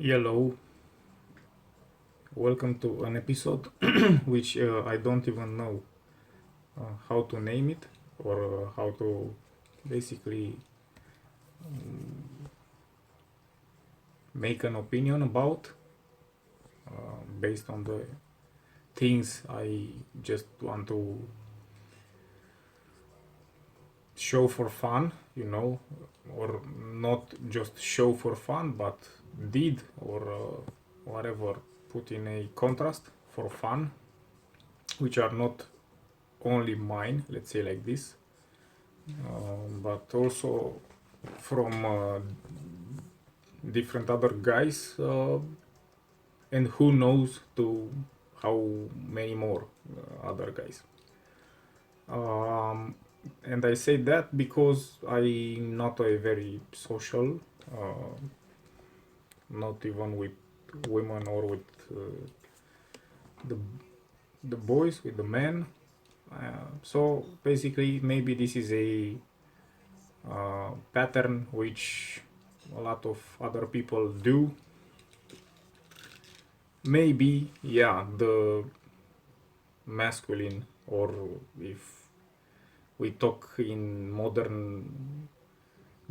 Hello, welcome to an episode which I don't even know how to name it or how to basically make an opinion about based on the things I just want to show for fun, or not just show for fun, but did or whatever, put in a contrast for fun, which are not only mine, let's say like this, but also from different other guys, and who knows to how many more other guys. Um, and I say that because I'm not a very social, uh, not even with women or with the the boys, with the men. So basically, maybe this is a pattern which a lot of other people do. Maybe, yeah, the masculine, or if we talk in modern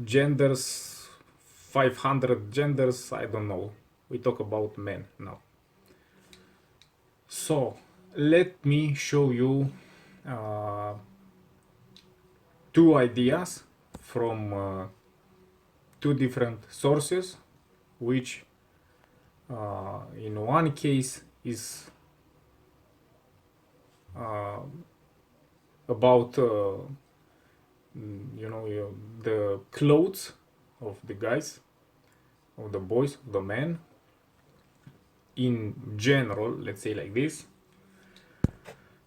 genders, 500 genders, I don't know. We talk about men now. So, let me show you uh, two ideas from two different sources, which in one case is uh, about the clothes of the guys, of the boys, of the men in general, let's say like this.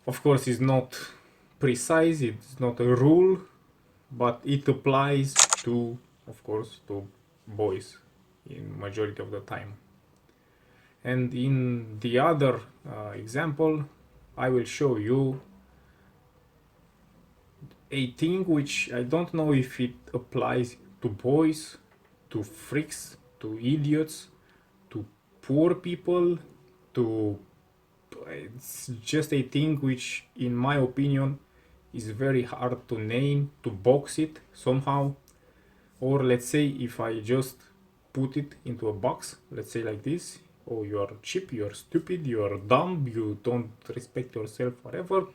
Of course, it's not precise, it's not a rule, but it applies to, of course, to boys in majority of the time. And in the other example, I will show you a thing which I don't know if it applies to boys, to freaks, to idiots, to poor people, to it's just a thing which, in my opinion, is very hard to name, to box it somehow. Or let's say if I just put it into a box, let's say like this: oh, you are cheap, you are stupid, you are dumb, you don't respect yourself, whatever.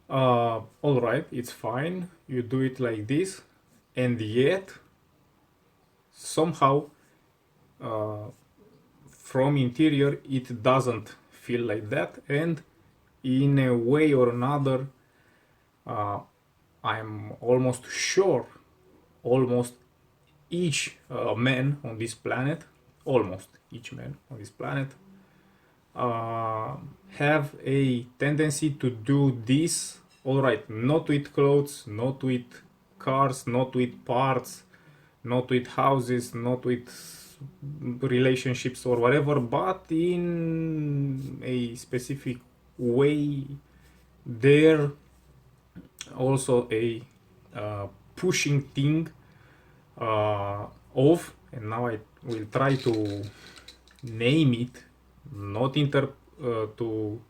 All right, it's fine, you do it like this, and yet somehow uh, from interior it doesn't feel like that, and in a way or another, uh, I'm almost sure almost each man on this planet, almost each man on this planet, uh, have a tendency to do this. All right, not with clothes, not with cars, not with parts, not with houses, not with relationships or whatever, but in a specific way. There also a pushing thing of, and now I will try to name it, not to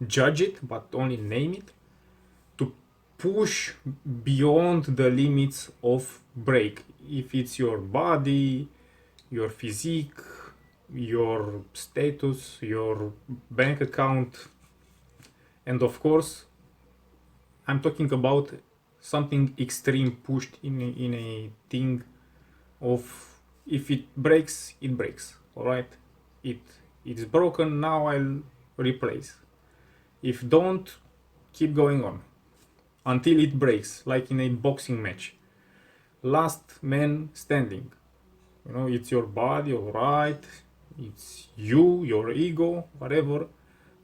judge it, but only name it, to push beyond the limits of break. If it's your body, your physique, your status, your bank account, and of course, I'm talking about something extreme pushed in a thing of, if it breaks, it breaks. All right, it it's broken. Now I'll replace. If don't, keep going on until it breaks, like in a boxing match. Last man standing. It's your body, all right. It's you, your ego, whatever.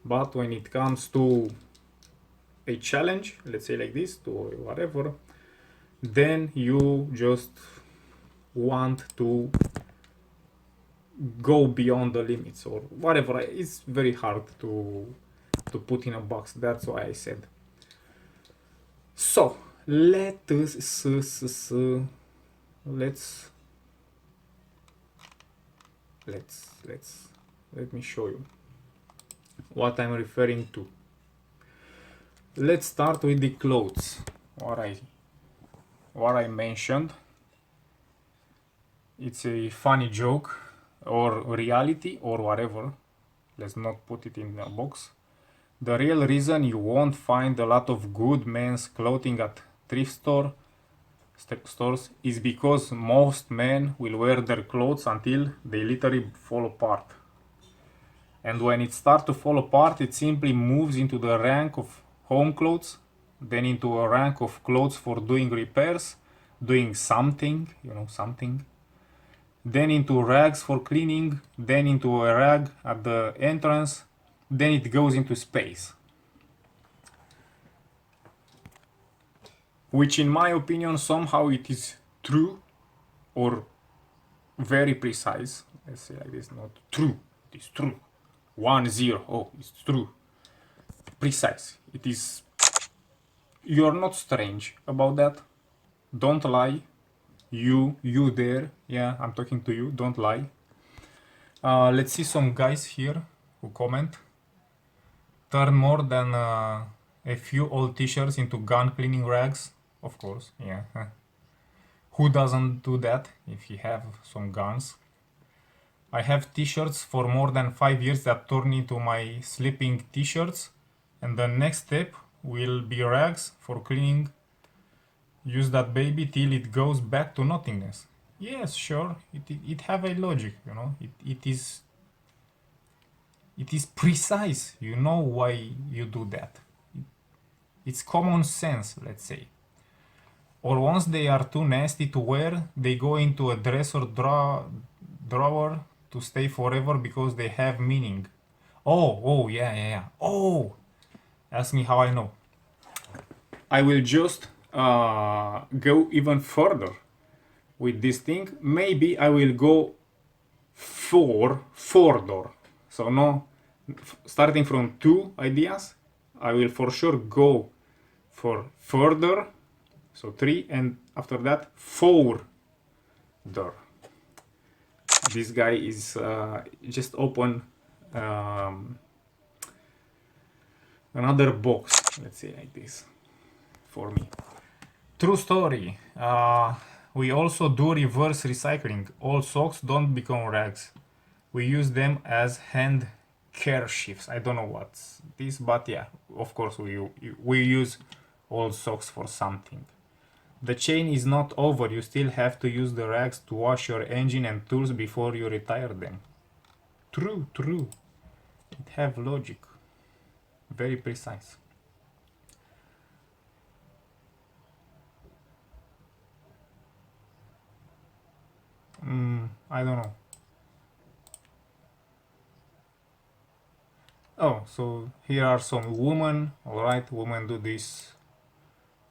But when it comes to a challenge, let's say like this, to whatever, then you just want to go beyond the limits or whatever. It's very hard to put in a box. That's why I said. So let us let me show you what I'm referring to. Let's start with the clothes. What I mentioned. It's a funny joke or reality or whatever. Let's not put it in a box. The real reason you won't find a lot of good men's clothing at thrift stores is because most men will wear their clothes until they literally fall apart. And when it starts to fall apart, it simply moves into the rank of home clothes, then into a rank of clothes for doing repairs, doing something, something, then into rags for cleaning, then into a rag at the entrance, then it goes into space. Which in my opinion somehow it is true or very precise. Let's say like this, not true, it is true. 1-0, oh, it's true. Precise, it is. You're not strange about that. Don't lie. You there, yeah, I'm talking to you, don't lie. Let's see some guys here who comment. Turn more than a few old t-shirts into gun cleaning rags. Of course, yeah. Who doesn't do that if you have some guns? I have t-shirts for more than 5 years that turn into my sleeping t-shirts, and the next step will be rags for cleaning. Use that baby till it goes back to nothingness. Yes, sure, it have a logic, it is precise, you know why you do that. It's common sense, let's say. Or once they are too nasty to wear, they go into a dresser drawer to stay forever because they have meaning. Oh, yeah. Oh, ask me how I know. I will just go even further with this thing. Maybe I will go further. So no, starting from 2 ideas, I will for sure go for further. So 3, and after that 4. This guy is just open another box, let's say like this, for me. True story. We also do reverse recycling. Old socks don't become rags. We use them as hand kerchiefs. I don't know what's this, but yeah, of course we use old socks for something. The chain is not over. You still have to use the rags to wash your engine and tools before you retire them. True. It have logic. Very precise. I don't know. Oh, so here are some women. Alright, women do this.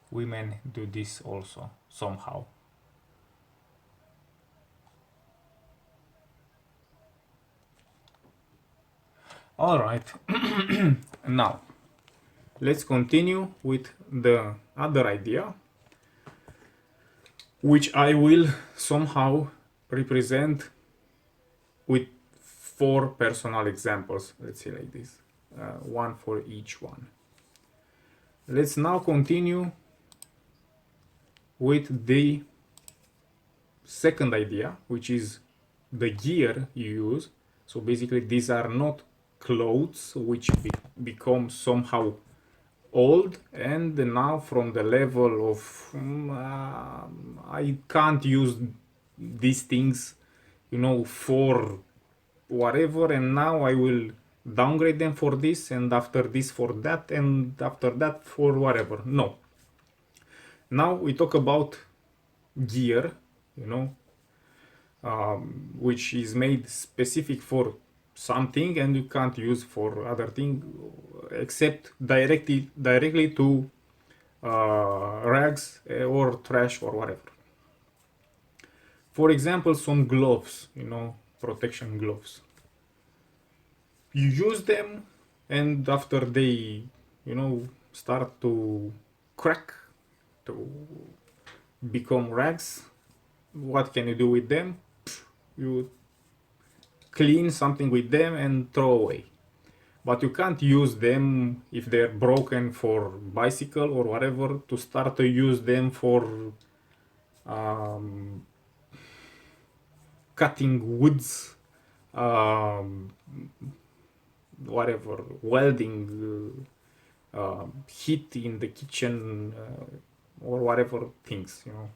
Women do this also, somehow. Alright, now let's continue with the other idea, which I will somehow represent with 4 personal examples. Let's say like this, one for each one. Let's now continue with the second idea, which is the gear you use. So basically these are not clothes which become somehow old, and now from the level of I can't use these things, for whatever, and now I will downgrade them for this, and after this for that, and after that for whatever. No. Now we talk about gear, which is made specific for something and you can't use for other thing except directly to rags or trash or whatever. For example, some gloves, protection gloves. You use them, and after they, start to crack, to become rags, what can you do with them? You clean something with them and throw away. But you can't use them if they're broken for bicycle or whatever to start to use them for um, cutting woods, um, whatever, welding, heat in the kitchen, or whatever things, you know.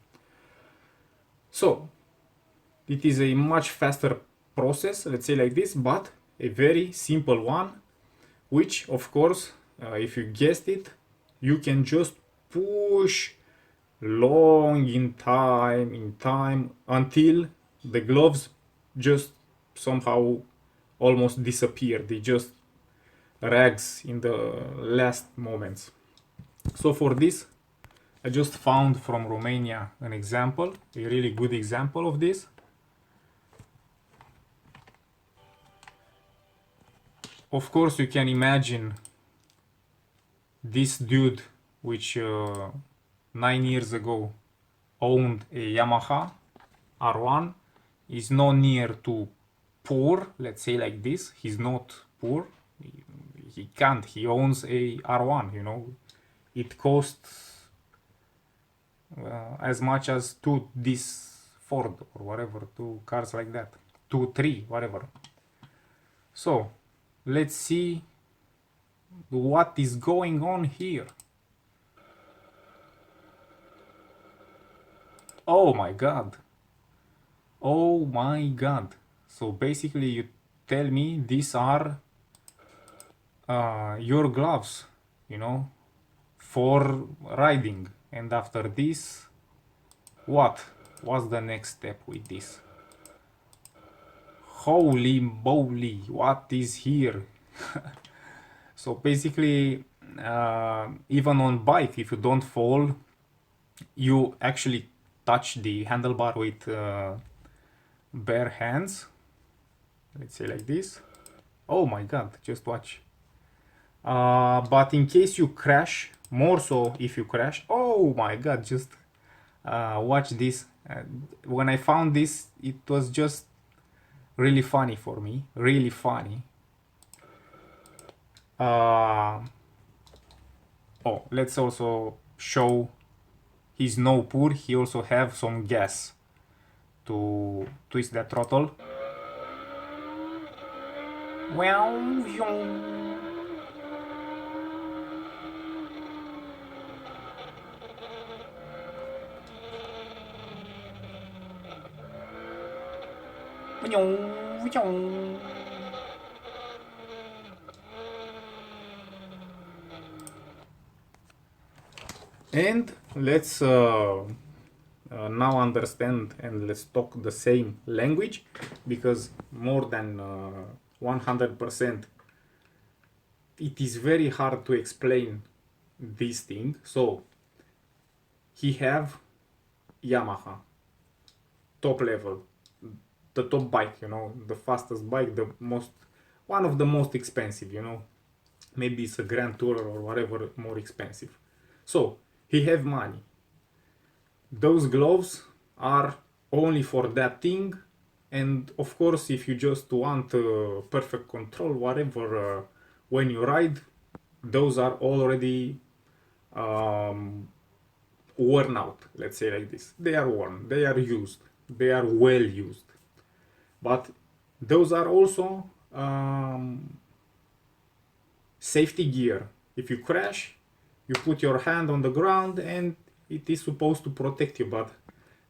So it is a much faster process, let's say like this, but a very simple one, which of course, if you guessed it, you can just push long in time until the gloves just somehow almost disappear. They just rags in the last moments. So for this, I just found from Romania an example, a really good example of this. Of course, you can imagine this dude, which 9 years ago owned a Yamaha R1, is no near to poor, let's say like this. He's not poor. He can't. He owns a R1, you know. It costs as much as this Ford or whatever, two cars like that. 2, 3, whatever. So, let's see what is going on here. Oh my god. Oh my god. So basically you tell me these are your gloves, you know, for riding. And after this, what? What's the next step with this? Holy moly, what is here? So basically, even on bike, if you don't fall, you actually touch the handlebar with bare hands. Let's say like this. Oh my god, just watch. But in case you crash, more so if you crash, oh my god, just watch this. When I found this, it was just really funny for me, really funny. Oh, let's also show he's no poor. He also have some gas to twist that throttle. Well, and let's now understand and let's talk the same language, because more than 100% it is very hard to explain this thing. So he have Yamaha top level, the top bike, you know, the fastest bike, the most, one of the most expensive, you know, maybe it's a Grand Tourer or whatever more expensive. So he have money. Those gloves are only for that thing, and of course if you just want perfect control, whatever, when you ride, those are already worn out, let's say like this. They are worn, they are used, they are well used. But those are also safety gear. If you crash, you put your hand on the ground and it is supposed to protect you, but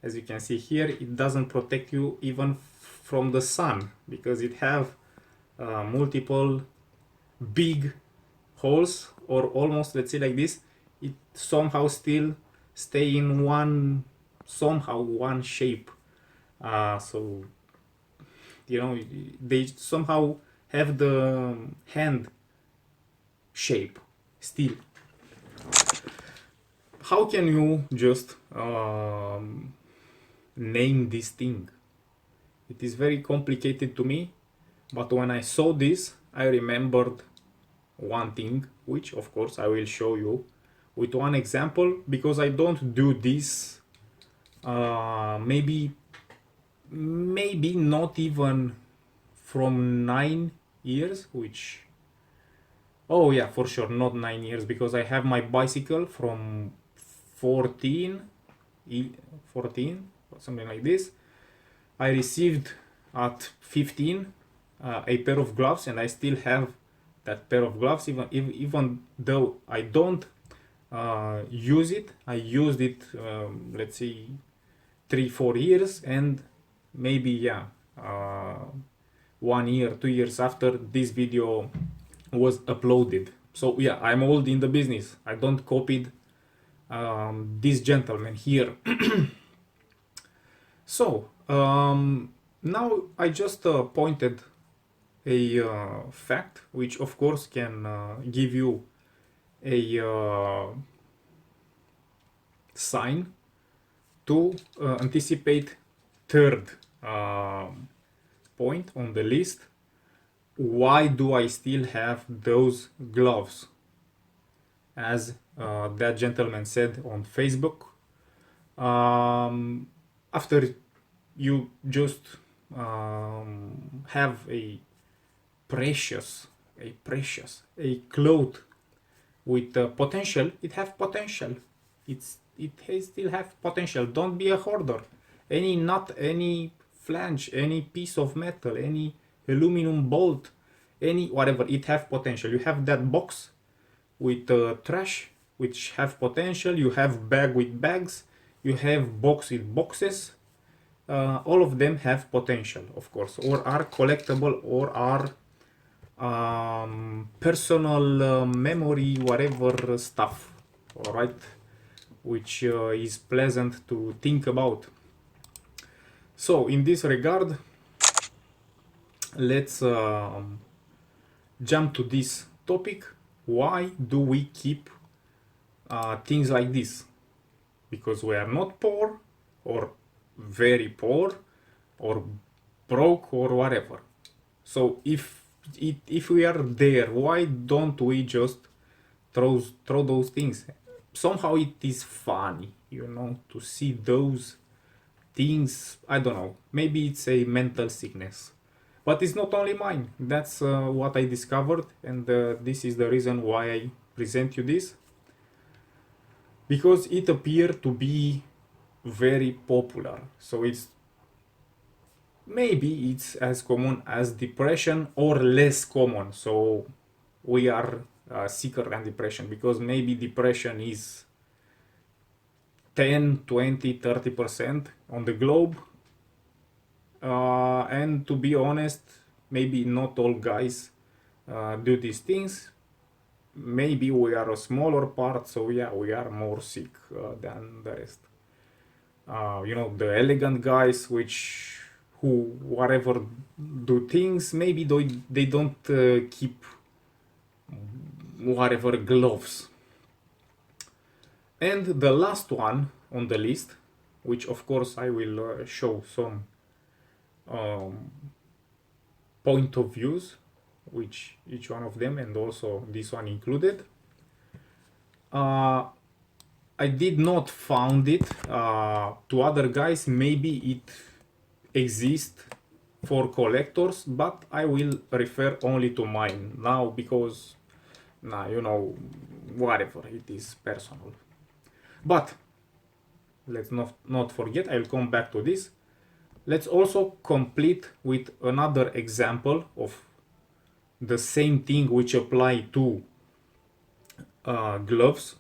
as you can see here, it doesn't protect you even from the sun, because it have multiple big holes, or almost, let's say like this, it somehow still stay in one, somehow one shape. So you know, they somehow have the hand shape still. How can you just name this thing? It is very complicated to me, but when I saw this, I remembered one thing, which of course I will show you with one example, because I don't do this maybe maybe not even from 9 years, which, oh yeah, for sure, not 9 years, because I have my bicycle from 14, 14 or something like this. I received at 15 a pair of gloves, and I still have that pair of gloves, even though I don't use it. I used it, let's say, 3-4 years, and maybe, yeah, uh, 1 year, 2 years after this video was uploaded. So yeah, I'm old in the business. I don't copied this gentleman here. So now I just pointed a fact, which of course can give you a sign to anticipate third point on the list. Why do I still have those gloves? As that gentleman said on Facebook, after you just have a cloth with potential, it have potential. Still have potential. Don't be a hoarder. Any nut, any flange, any piece of metal, any aluminum bolt, any whatever, it have potential. You have that box with trash, which have potential. You have bag with bags. You have box with boxes. All of them have potential, of course, or are collectible, or are personal memory, whatever stuff, all right, which is pleasant to think about. So in this regard, let's jump to this topic. Why do we keep things like this? Because we are not poor, or very poor, or broke, or whatever. So if we are there, why don't we just throw those things? Somehow it is funny, to see those things. I don't know, maybe it's a mental sickness, but it's not only mine. That's what I discovered, and this is the reason why I present you this, because it appeared to be very popular. So maybe it's as common as depression, or less common. So we are sicker than depression, because maybe depression is 10, 20, 30% on the globe. And to be honest, maybe not all guys do these things. Maybe we are a smaller part, so yeah, we are more sick than the rest. The elegant guys, who whatever do things, maybe they don't keep whatever gloves. And the last one on the list, which of course I will show some point of views, which each one of them, and also this one included. I did not found it to other guys. Maybe it exists for collectors, but I will refer only to mine now, because whatever, it is personal. But let's not forget, I'll come back to this. Let's also complete with another example of the same thing, which apply to gloves,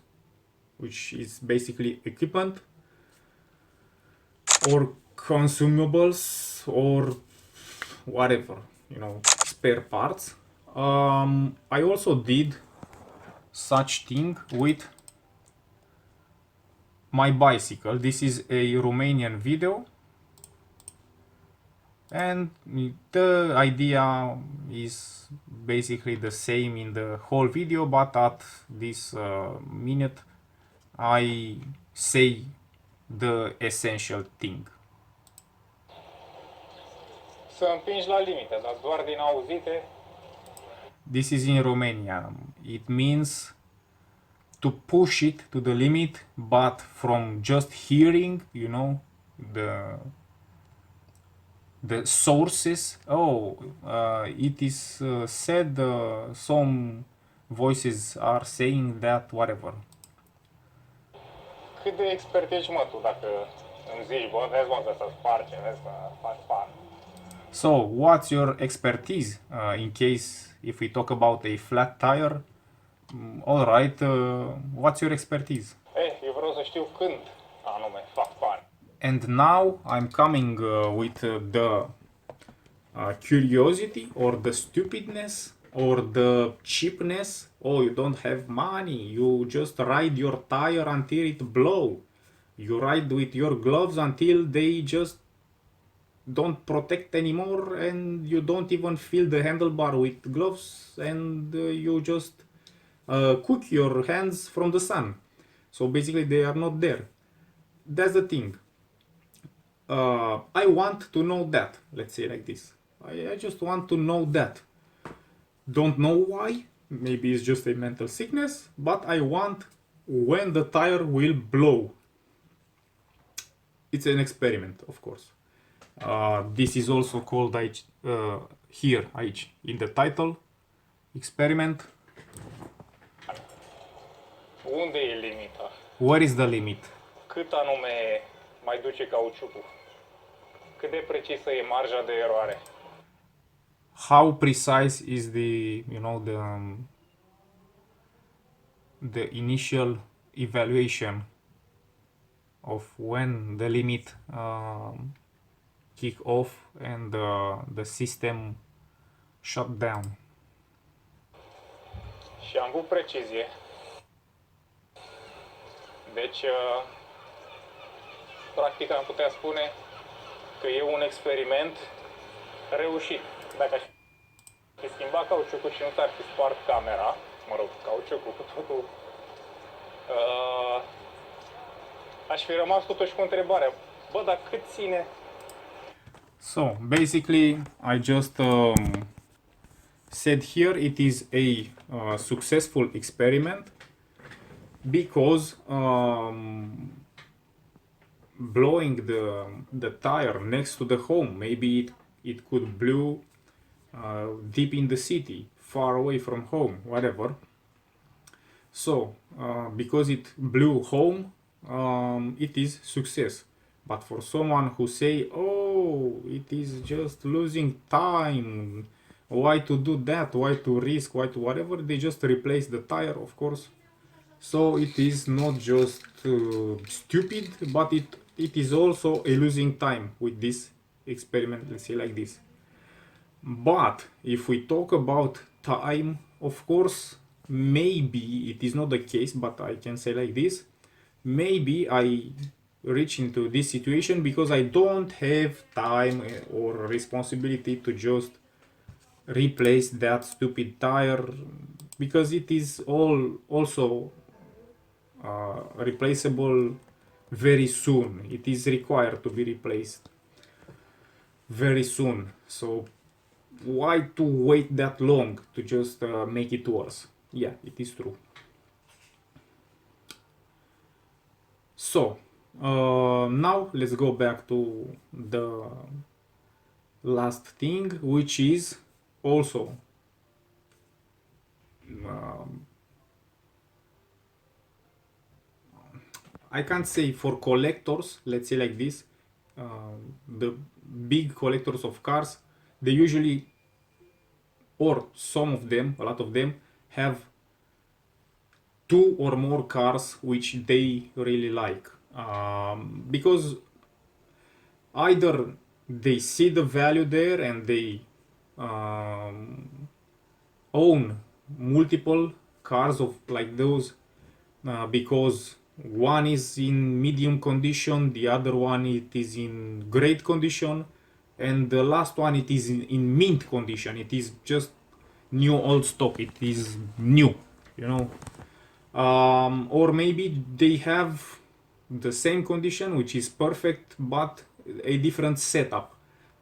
which is basically equipment or consumables, or whatever, spare parts. I also did such thing with my bicycle. This is a Romanian video, and the idea is basically the same in the whole video, but at this minute I say the essential thing. Să împingi la limită, dar doar din auzite. This is in Romania. It means to push it to the limit, but from just hearing, the the sources. Oh, it is said some voices are saying that whatever. Cât de expert ești, mă, tu, dacă îmi zici, bă, vezi, mă, că să sparge, vezi, că faci fan. So, what's your expertise in case if we talk about a flat tire? All right, what's your expertise? Eu vreau să știu când anume fac fan. And now I'm coming with the curiosity or the stupidness or the cheapness. Oh, you don't have money. You just ride your tire until it blow. You ride with your gloves until they just don't protect anymore, and you don't even feel the handlebar with gloves, and you just cook your hands from the sun. So basically they are not there. That's the thing. I want to know that, let's say like this. I just want to know that. Don't know why, maybe it's just a mental sickness, but I want when the tire will blow. It's an experiment, of course. This is also called here, aici, in the title, experiment. Unde e limita? Where is the limit? Cât anume mai duce cauciucul? Cât de precisă e marja de eroare? How precise is the, the initial evaluation of when the limit kick off and the system shut down? Și am avut precizie. Deci, practic am putea spune că e un experiment reușit. Dacă aș fi schimbat cauciucul și nu s-ar fi spart camera, mă rog, cauciucul cu totul, aș fi rămas totuși cu întrebarea, bă, dar cât ține? So basically I just said here it is a successful experiment because blowing the tire next to the home, maybe it could blow deep in the city, far away from home, whatever. So because it blew home, it is success. But for someone who say, oh, it is just losing time, why to do that, why to risk, why to whatever, they just replace the tire, of course. So it is not just stupid, but it is also a losing time with this experiment, let's say like this. But if we talk about time, of course, maybe it is not the case, but I can say like this, maybe I reach into this situation because I don't have time or responsibility to just replace that stupid tire, because it is all also replaceable very soon. It is required to be replaced very soon. So why to wait that long to just make it worse? Yeah, it is true. So now let's go back to the last thing, which is also I can't say for collectors, let's say like this, the big collectors of cars, they usually, or some of them, a lot of them, have two or more cars which they really like. Because either they see the value there and they own multiple cars of like those because one is in medium condition, the other one it is in great condition, and the last one it is in mint condition. It is just new old stock, it is new, you know. Or maybe they have the same condition, which is perfect, but a different setup.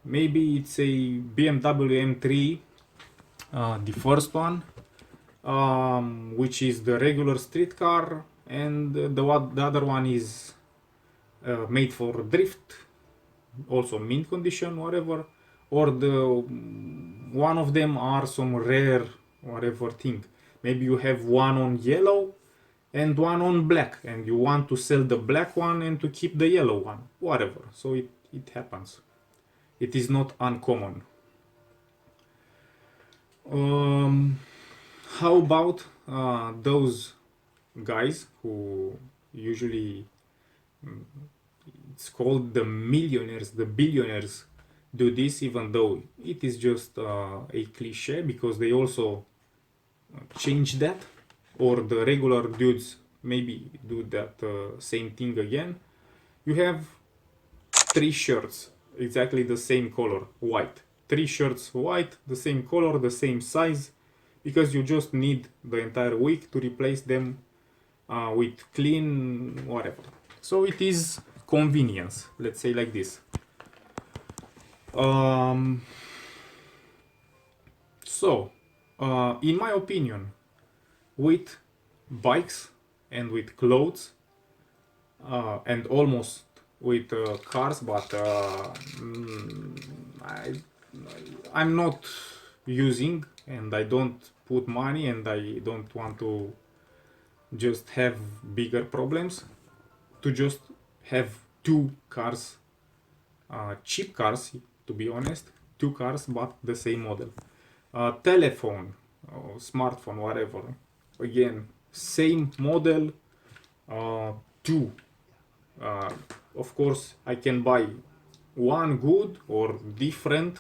Maybe it's a BMW M3, the first one, which is the regular street car, and the other one is made for drift, also mint condition, whatever, or the one of them are some rare whatever thing. Maybe you have one on yellow and one on black, and you want to sell the black one and to keep the yellow one, whatever. So it happens. It is not uncommon. um, how about those guys who usually, it's called the millionaires, the billionaires, do this, even though it is just a cliche, because they also change that, or the regular dudes maybe do that same thing again. You have three shirts exactly the same color, white. Three shirts white, the same color, the same size, because you just need the entire week to replace them with clean whatever. So it is convenience, let's say like this. Um, so, in my opinion, with bikes and with clothes and almost with cars, but I'm not using, and I don't put money, and I don't want to just have bigger problems, to just have two cars, cheap cars, to be honest, two cars, but the same model. Telephone, smartphone, whatever. Again, same model, two. Uh, of course, I can buy one good or different,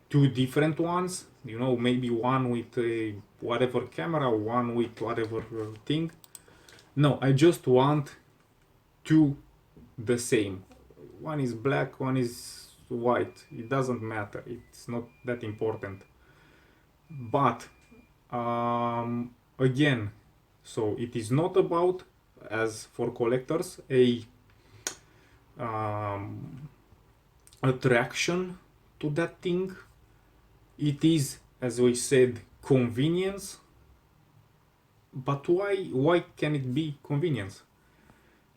two different ones. You know, maybe one with a whatever camera, one with whatever thing. No, I just want two the same. One is black, one is white. It doesn't matter. It's not that important. But again, so it is not about, as for collectors, a attraction to that thing. It is, as we said, convenience. But why can it be convenience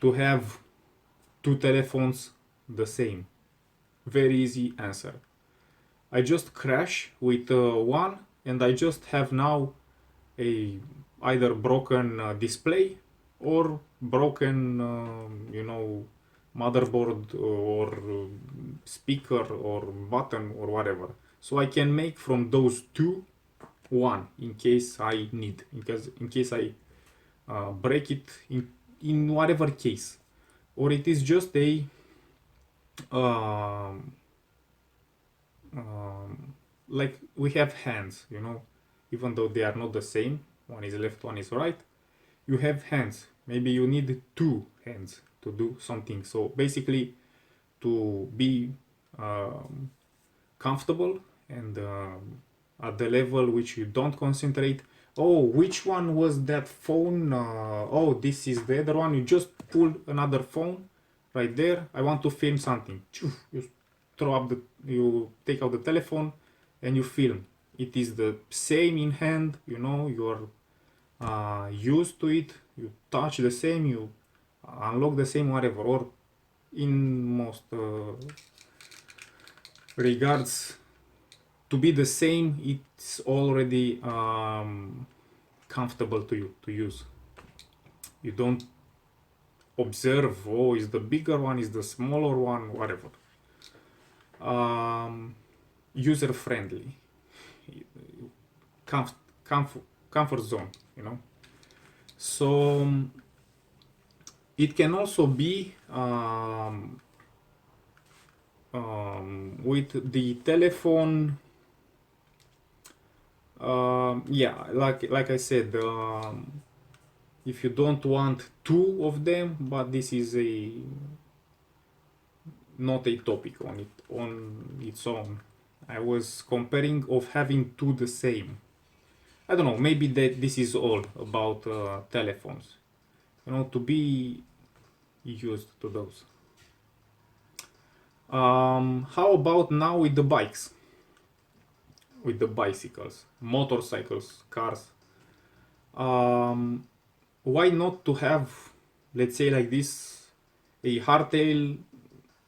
to have two telephones the same? Very easy answer. I just crash with one, and I just have now a either broken display or broken motherboard or speaker or button or whatever. So I can make from those two one, in case I need, in case I break it, in whatever case, or it is just a um, like we have hands, even though they are not the same, one is left, one is right, you have hands, maybe you need two hands to do something. So basically, to be comfortable and at the level which you don't concentrate, oh, which one was that phone, oh, this is the other one, you just pull another phone right there, I want to film something, you take out the telephone and you film. It is the same in hand, you're used to it, you touch the same, you unlock the same, whatever, or in most regards, to be the same, it's already comfortable to you to use. You don't observe, oh, is the bigger one, is the smaller one, whatever. User friendly, comfort zone, so it can also be with the telephone. Yeah, like I said, if you don't want two of them, but this is not a topic on its own. I was comparing of having two the same. I don't know, maybe that this is all about telephones, to be used to those. How about now with the bikes, with the bicycles, motorcycles, cars? Why not to have, let's say like this, a hardtail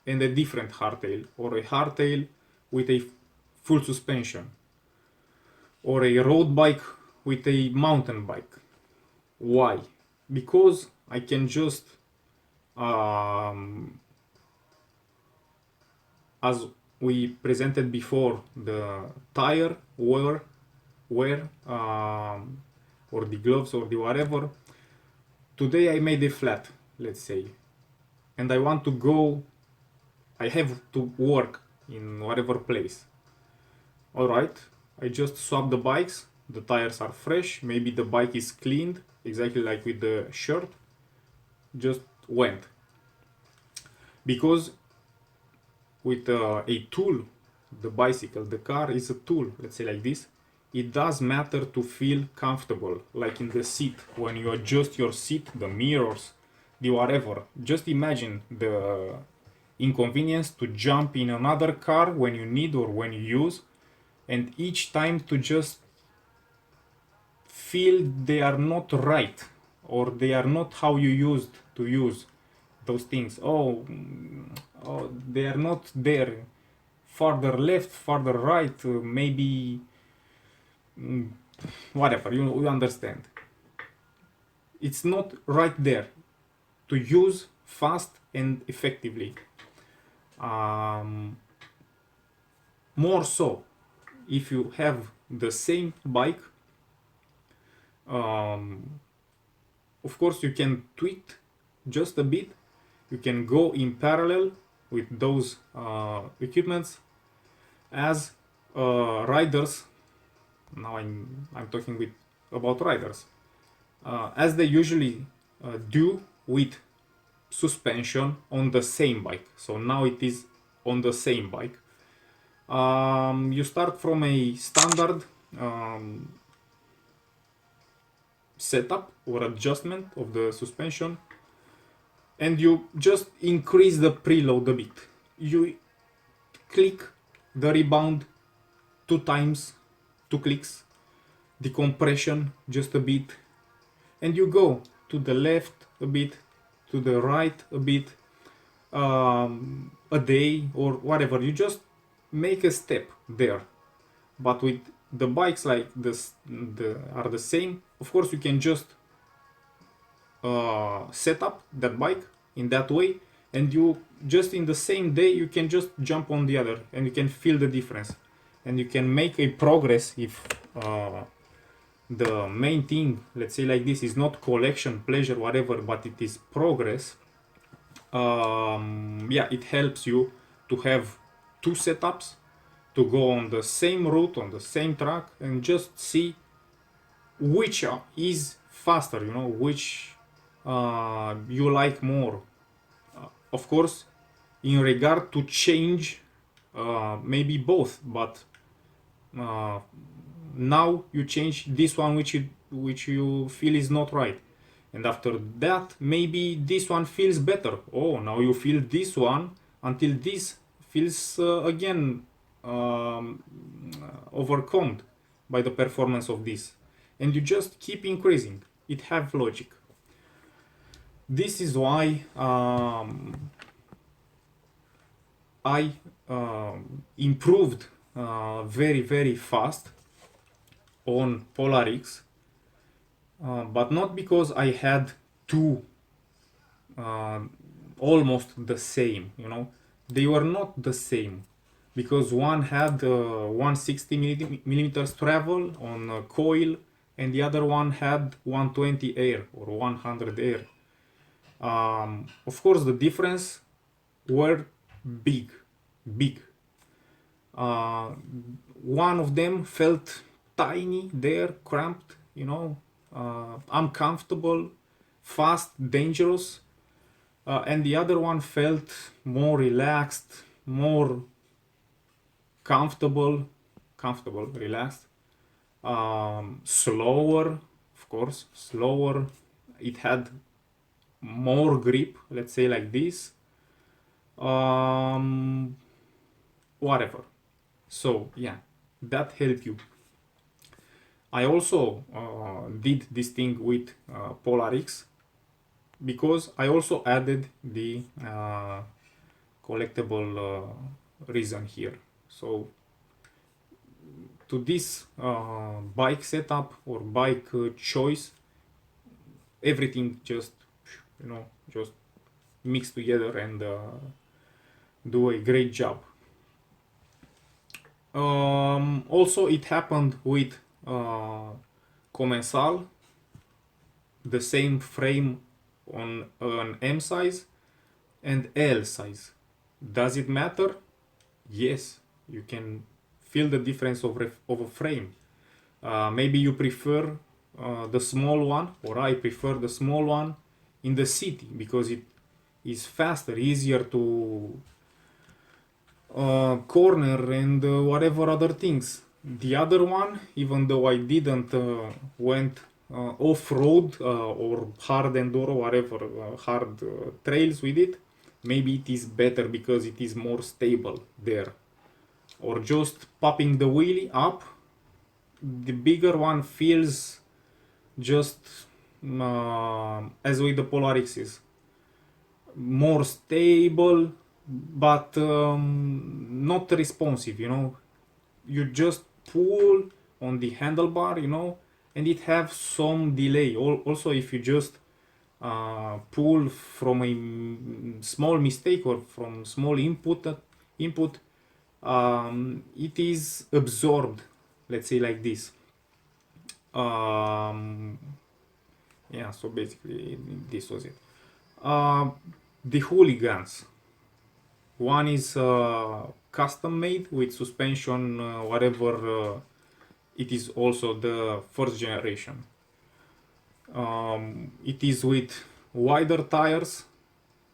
and a different hardtail, or a hardtail with a full suspension, or a road bike with a mountain bike. Why? Because I can just, as we presented before, the tire wear or the gloves or the whatever. Today I made a flat, let's say, and I want to go, I have to work in whatever place. Alright, I just swap the bikes, the tires are fresh, maybe the bike is cleaned, exactly like with the shirt, just went. Because with a tool, the bicycle, the car is a tool, let's say like this, it does matter to feel comfortable, like in the seat, when you adjust your seat, the mirrors, the whatever. Just imagine the inconvenience to jump in another car when you need or when you use, and each time to just feel they are not right, or they are not how you used to use those things. Oh, they are not there. Farther left, farther right, maybe whatever, you understand. It's not right there to use fast and effectively. More so, if you have the same bike, of course you can tweak just a bit. You can go in parallel with those equipments as riders. Now I'm talking about riders, as they usually do with suspension on the same bike. So now it is on the same bike. You start from a standard setup or adjustment of the suspension, and you just increase the preload a bit. You click the rebound 2 times, 2 clicks, the compression just a bit, and you go to the left a bit, to the right a bit, a day or whatever. You just make a step there. But with the bikes like this, are the same. Of course, you can just set up that bike in that way, and you just in the same day you can just jump on the other, and you can feel the difference, and you can make a progress if the main thing, let's say like this, is not collection, pleasure, whatever, but it is progress. Yeah, it helps you to have 2 setups, to go on the same route, on the same track, and just see which is faster, which you like more. Of course, in regard to change, maybe both, but now you change this one which you feel is not right, and after that maybe this one feels better. Oh, now you feel this one until this feels again overcome by the performance of this, and you just keep increasing. It have logic. This is why I improved very very fast on PolarX, but not because I had two almost the same, they were not the same, because one had 160 millimeters travel on a coil, and the other one had 120 air or 100 air. Of course the difference were big. One of them felt tiny there, cramped, uncomfortable, fast, dangerous, and the other one felt more relaxed, more comfortable, relaxed, slower, of course, slower. It had more grip, let's say like this, whatever. So yeah, that helped you. I also did this thing with PolarX, because I also added the collectible reason here. So to this bike setup or bike choice, everything just, just mix together and do a great job. Also, it happened with Comensal, the same frame on an M size and L size. Does it matter? Yes, you can feel the difference of a frame. Maybe you prefer the small one, or I prefer the small one in the city because it is faster, easier to corner and whatever other things. The other one, even though I didn't went off-road or hard enduro, whatever, hard trails with it, maybe it is better because it is more stable there. Or just popping the wheelie up, the bigger one feels just as with the Polar X's, more stable, but not responsive, you just pull on the handlebar, and it have some delay. Also, if you just pull from a small mistake or from small input, it is absorbed, let's say like this. Yeah, so basically this was it. The hooligans. One is custom made with suspension, whatever. It is also the first generation. It is with wider tires.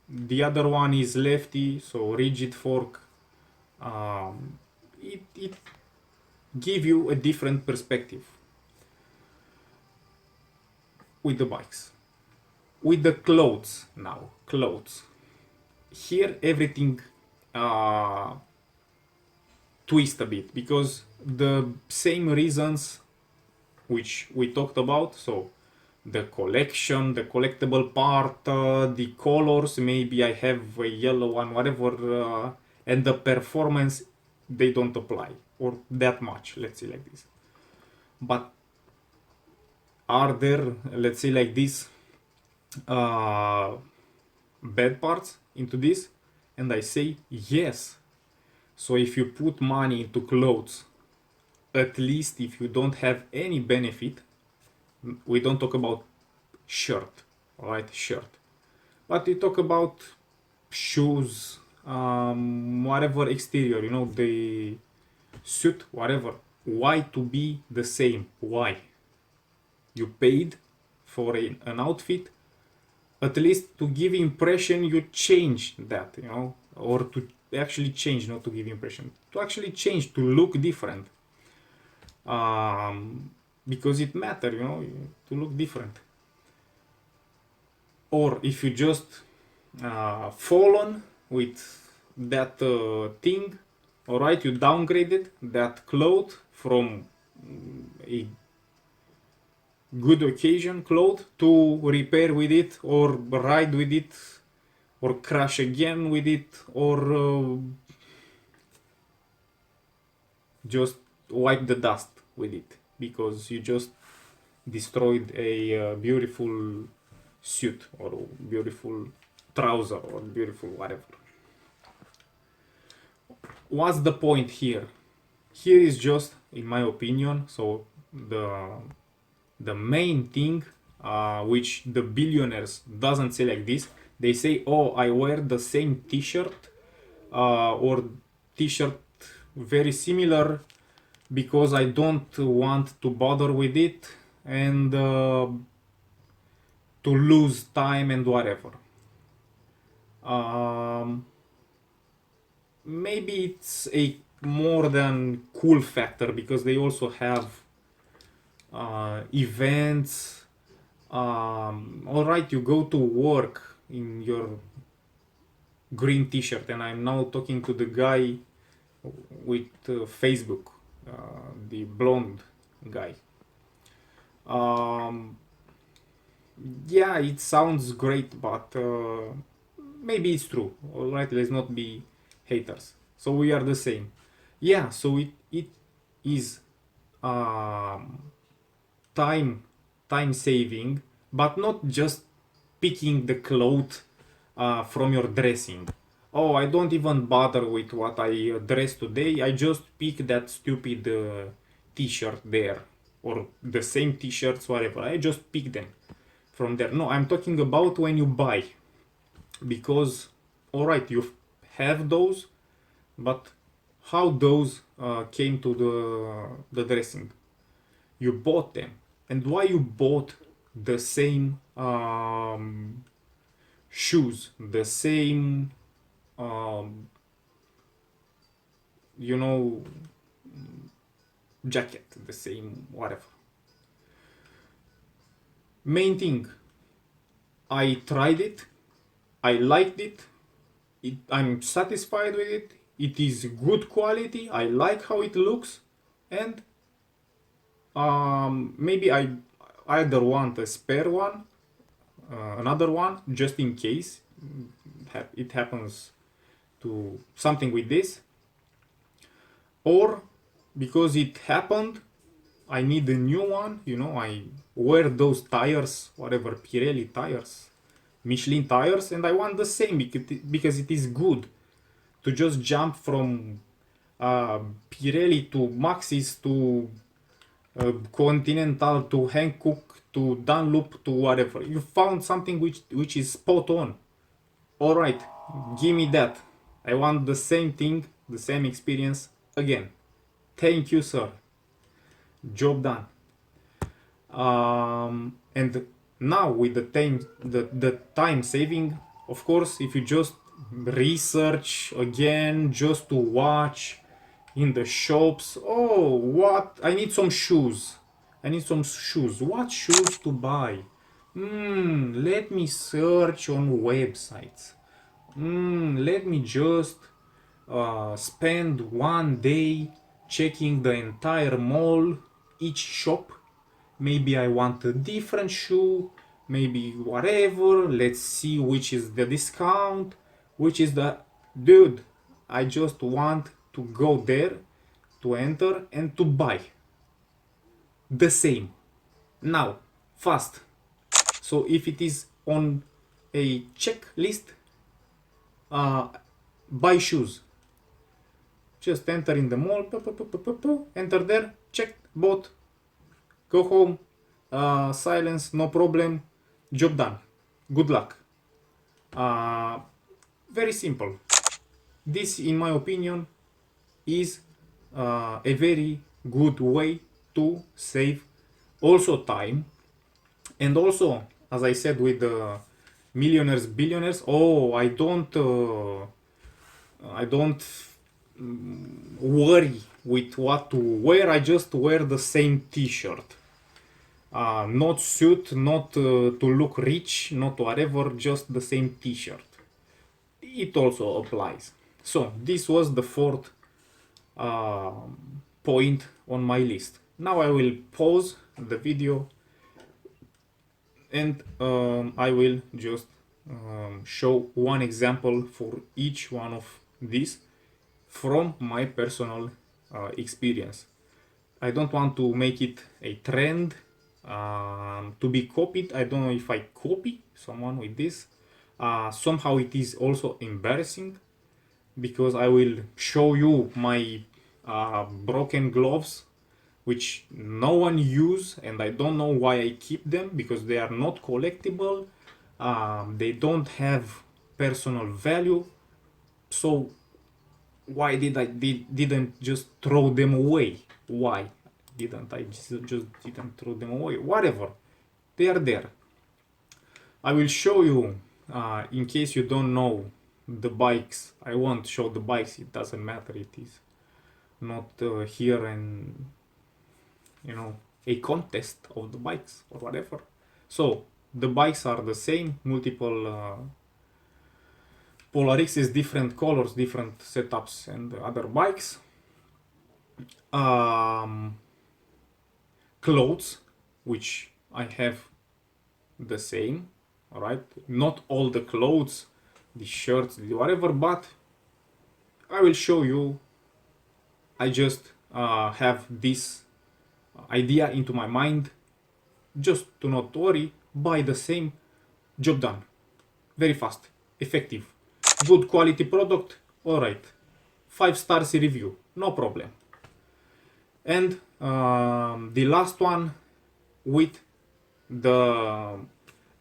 The other one is lefty, so rigid fork. It give you a different perspective with the bikes. With the clothes now, here everything twist a bit because the same reasons which we talked about, so the collection, the collectible part, the colors, maybe I have a yellow one, whatever, and the performance, they don't apply, or that much, let's say like this. But are there, let's say like this, bad parts into this? And I say yes. So if you put money into clothes, at least if you don't have any benefit, we don't talk about shirt, right? Shirt, but we talk about shoes, whatever exterior, the suit, whatever. Why to be the same? Why? You paid for an outfit, at least to give impression you change that, or to actually change, not to give impression, to actually change, to look different, because it matter, to look different. Or if you just fallen with that thing, all right, you downgraded that cloth from a good occasion cloth to repair with it, or ride with it, or crash again with it, or just wipe the dust with it because you just destroyed a beautiful suit or beautiful trouser or beautiful whatever. What's the point here? Here is just, in my opinion, so the main thing which the billionaires doesn't say like this. They say, oh, I wear the same t-shirt or t-shirt very similar because I don't want to bother with it and to lose time and whatever. Maybe it's a more than cool factor because they also have events. All right, you go to work in your green t-shirt, and I'm now talking to the guy with Facebook, the blonde guy. Yeah, it sounds great, but maybe it's true. All right, let's not be haters. So we are the same. Yeah, so it is um, time time saving, but not just picking the cloth from your dressing. Oh, I don't even bother with what I dress today. I just pick that stupid t-shirt there, or the same t-shirts, whatever. I just pick them from there. No, I'm talking about when you buy, because all right, you have those, but how those came to the dressing? You bought them, and why you bought the same shoes, the same um, you know, jacket, the same whatever. Main thing, I tried it, I liked it, I'm satisfied with it. It is good quality. I like how it looks, and maybe I either want a spare one, another one, just in case it happens to something with this, or because it happened, I need a new one. You know, I wear those tires, whatever, Pirelli tires, Michelin tires, and I want the same because it is good to just jump from Pirelli to Maxis to Continental to Hankook to Dunlop to whatever. You found something which is spot on. All right, give me that. I want the same thing, the same experience again. Thank you, sir. Job done. And now with the time saving, of course, if you just research again just to watch in the shops, oh, what, I need some shoes, what shoes to buy? Let me search on websites. Let me just spend one day checking the entire mall, each shop. Maybe I want a different shoe, maybe whatever. Let's see which is the discount, which is the. Dude, I just want to go there, to enter, and to buy the same. Now, fast. So if it is on a checklist, uh, buy shoes. Just enter in the mall, enter there, check, bought, go home, silence, no problem, job done. Good luck. Uh, Very simple. This, in my opinion, is a very good way to save also time, and also, as I said, with the millionaires, billionaires. Oh, I don't worry with what to wear. I just wear the same T-shirt. Not suit, not to look rich, not whatever, just the same T-shirt. It also applies. So this was the fourth uh, point on my list. Now I will pause the video, and I will just show one example for each one of these from my personal experience. I don't want to make it a trend to be copied. I don't know if I copy someone with this. Somehow it is also embarrassing, because I will show you my broken gloves, which no one use, and I don't know why I keep them, because they are not collectible. They don't have personal value. So why didn't just throw them away? Why didn't I just didn't throw them away? Whatever, they are there. I will show you, in case you don't know the bikes. I won't show the bikes, it doesn't matter, it is not here, and a contest of the bikes or whatever. So the bikes are the same, multiple Polar X is different colors, different setups, and other bikes. Clothes, which I have the same. All right, not all the clothes the shirts, the whatever, but I will show you. I just have this idea into my mind, just to not worry, buy the same, job done. Very fast, effective, good quality product, alright. 5 stars review, no problem. And the last one with the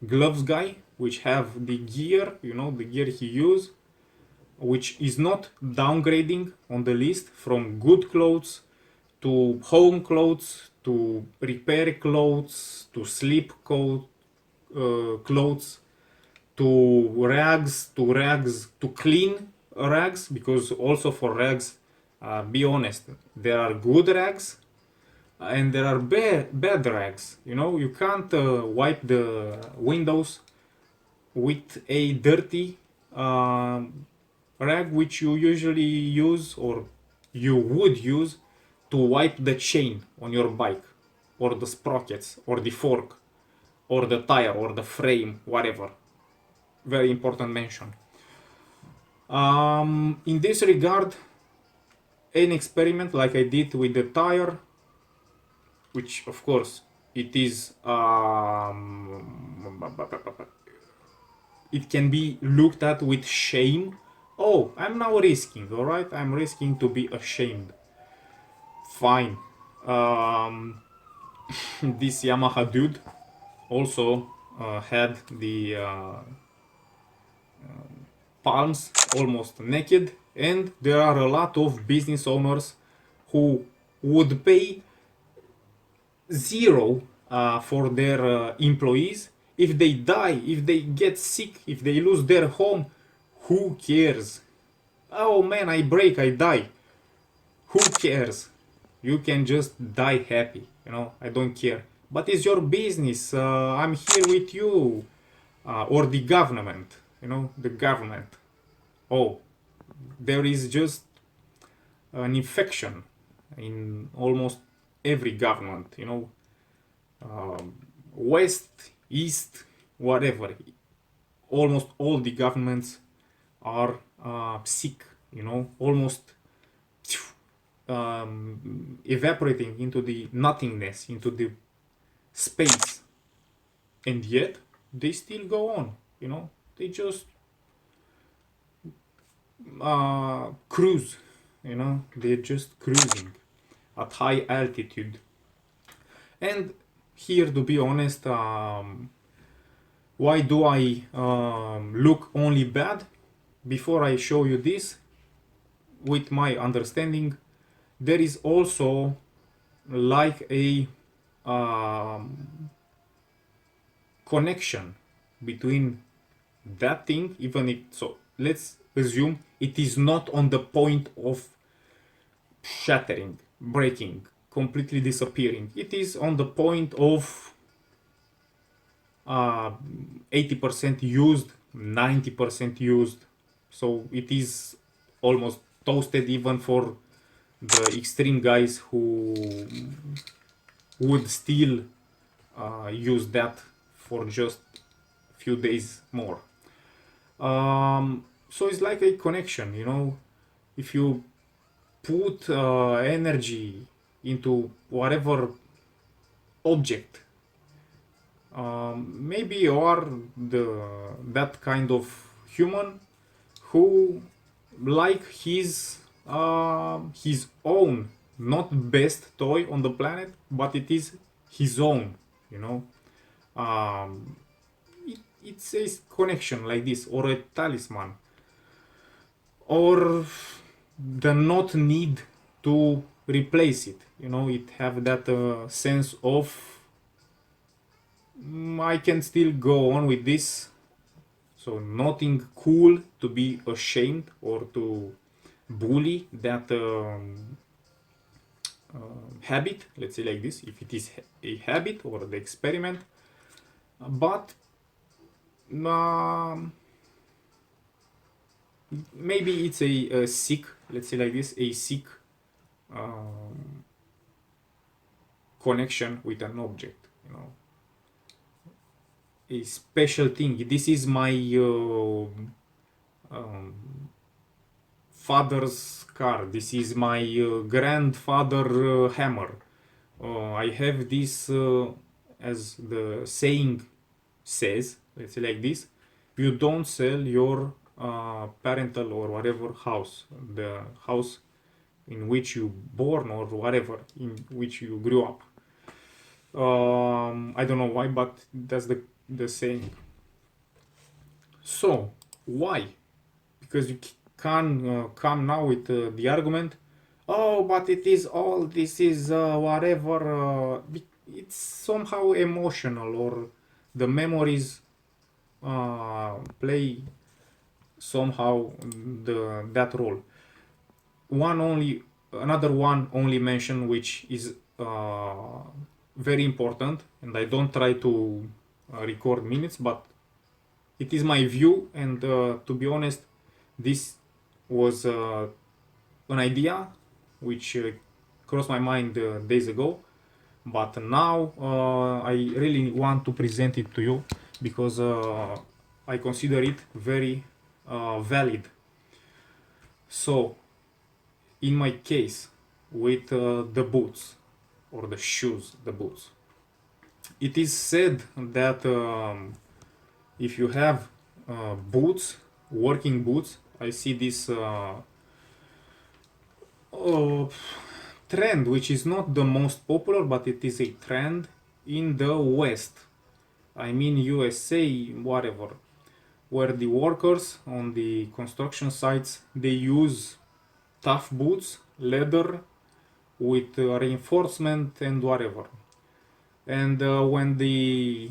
gloves guy, which have the gear, you know, the gear he use, which is not downgrading on the list from good clothes to home clothes to repair clothes to sleep clothes to rags to clean rags, because also for rags, be honest, there are good rags and there are bad rags. You know, you can't wipe the windows with a dirty rag which you usually use or you would use to wipe the chain on your bike or the sprockets or the fork or the tire or the frame, whatever. Very important mention. In this regard, an experiment like I did with the tire, which of course it is it can be looked at with shame. Oh, I'm now risking, alright? I'm risking to be ashamed. Fine. This Yamaha dude also had the palms almost naked, and there are a lot of business owners who would pay zero for their employees. If they die, if they get sick, if they lose their home, who cares? Oh man, I break, I die. Who cares? You can just die happy, you know, I don't care. But it's your business, I'm here with you. Or the government, you know, the government. Oh, there is just an infection in almost every government, you know, west, east, whatever. Almost all the governments are sick, you know, almost evaporating into the nothingness, into the space. And yet, they still go on, you know, they just cruise, you know, they're just cruising at high altitude. And here, to be honest, why do I look only bad? Before I show you this, with my understanding, there is also like a connection between that thing, even if, so let's assume it is not on the point of shattering, breaking, completely disappearing. It is on the point of 80% used, 90% used. So it is almost toasted, even for the extreme guys who would still use that for just few days more. So it's like a connection, you know. If you put energy into whatever object, maybe you are that kind of human who like his own, not best toy on the planet, but it is his own, you know. It's a connection like this, or a talisman, or the not need to replace it, you know. It have that sense of I can still go on with this. So nothing cool to be ashamed or to bully that habit, let's say like this, if it is a habit or the experiment. But maybe it's a sick, let's say like this, a sick connection with an object, you know, a special thing. This is my father's car. This is my grandfather hammer. I have this, as the saying says, let's say like this: you don't sell your parental or whatever house, the house in which you born or whatever, in which you grew up. I don't know why, but that's the saying. So why? Because you can come now with the argument, oh, but it is all this is whatever. It's somehow emotional, or the memories play somehow that role. Another one only mention, which is very important, and I don't try to record minutes, but it is my view, and to be honest, this was an idea which crossed my mind days ago, but now I really want to present it to you because I consider it very valid. So, in my case, with the boots or the shoes, the boots, it is said that if you have boots, working boots, I see this uh, trend, which is not the most popular, but it is a trend in the West. I mean USA, whatever, where the workers on the construction sites, they use tough boots, leather, with reinforcement and whatever. And when the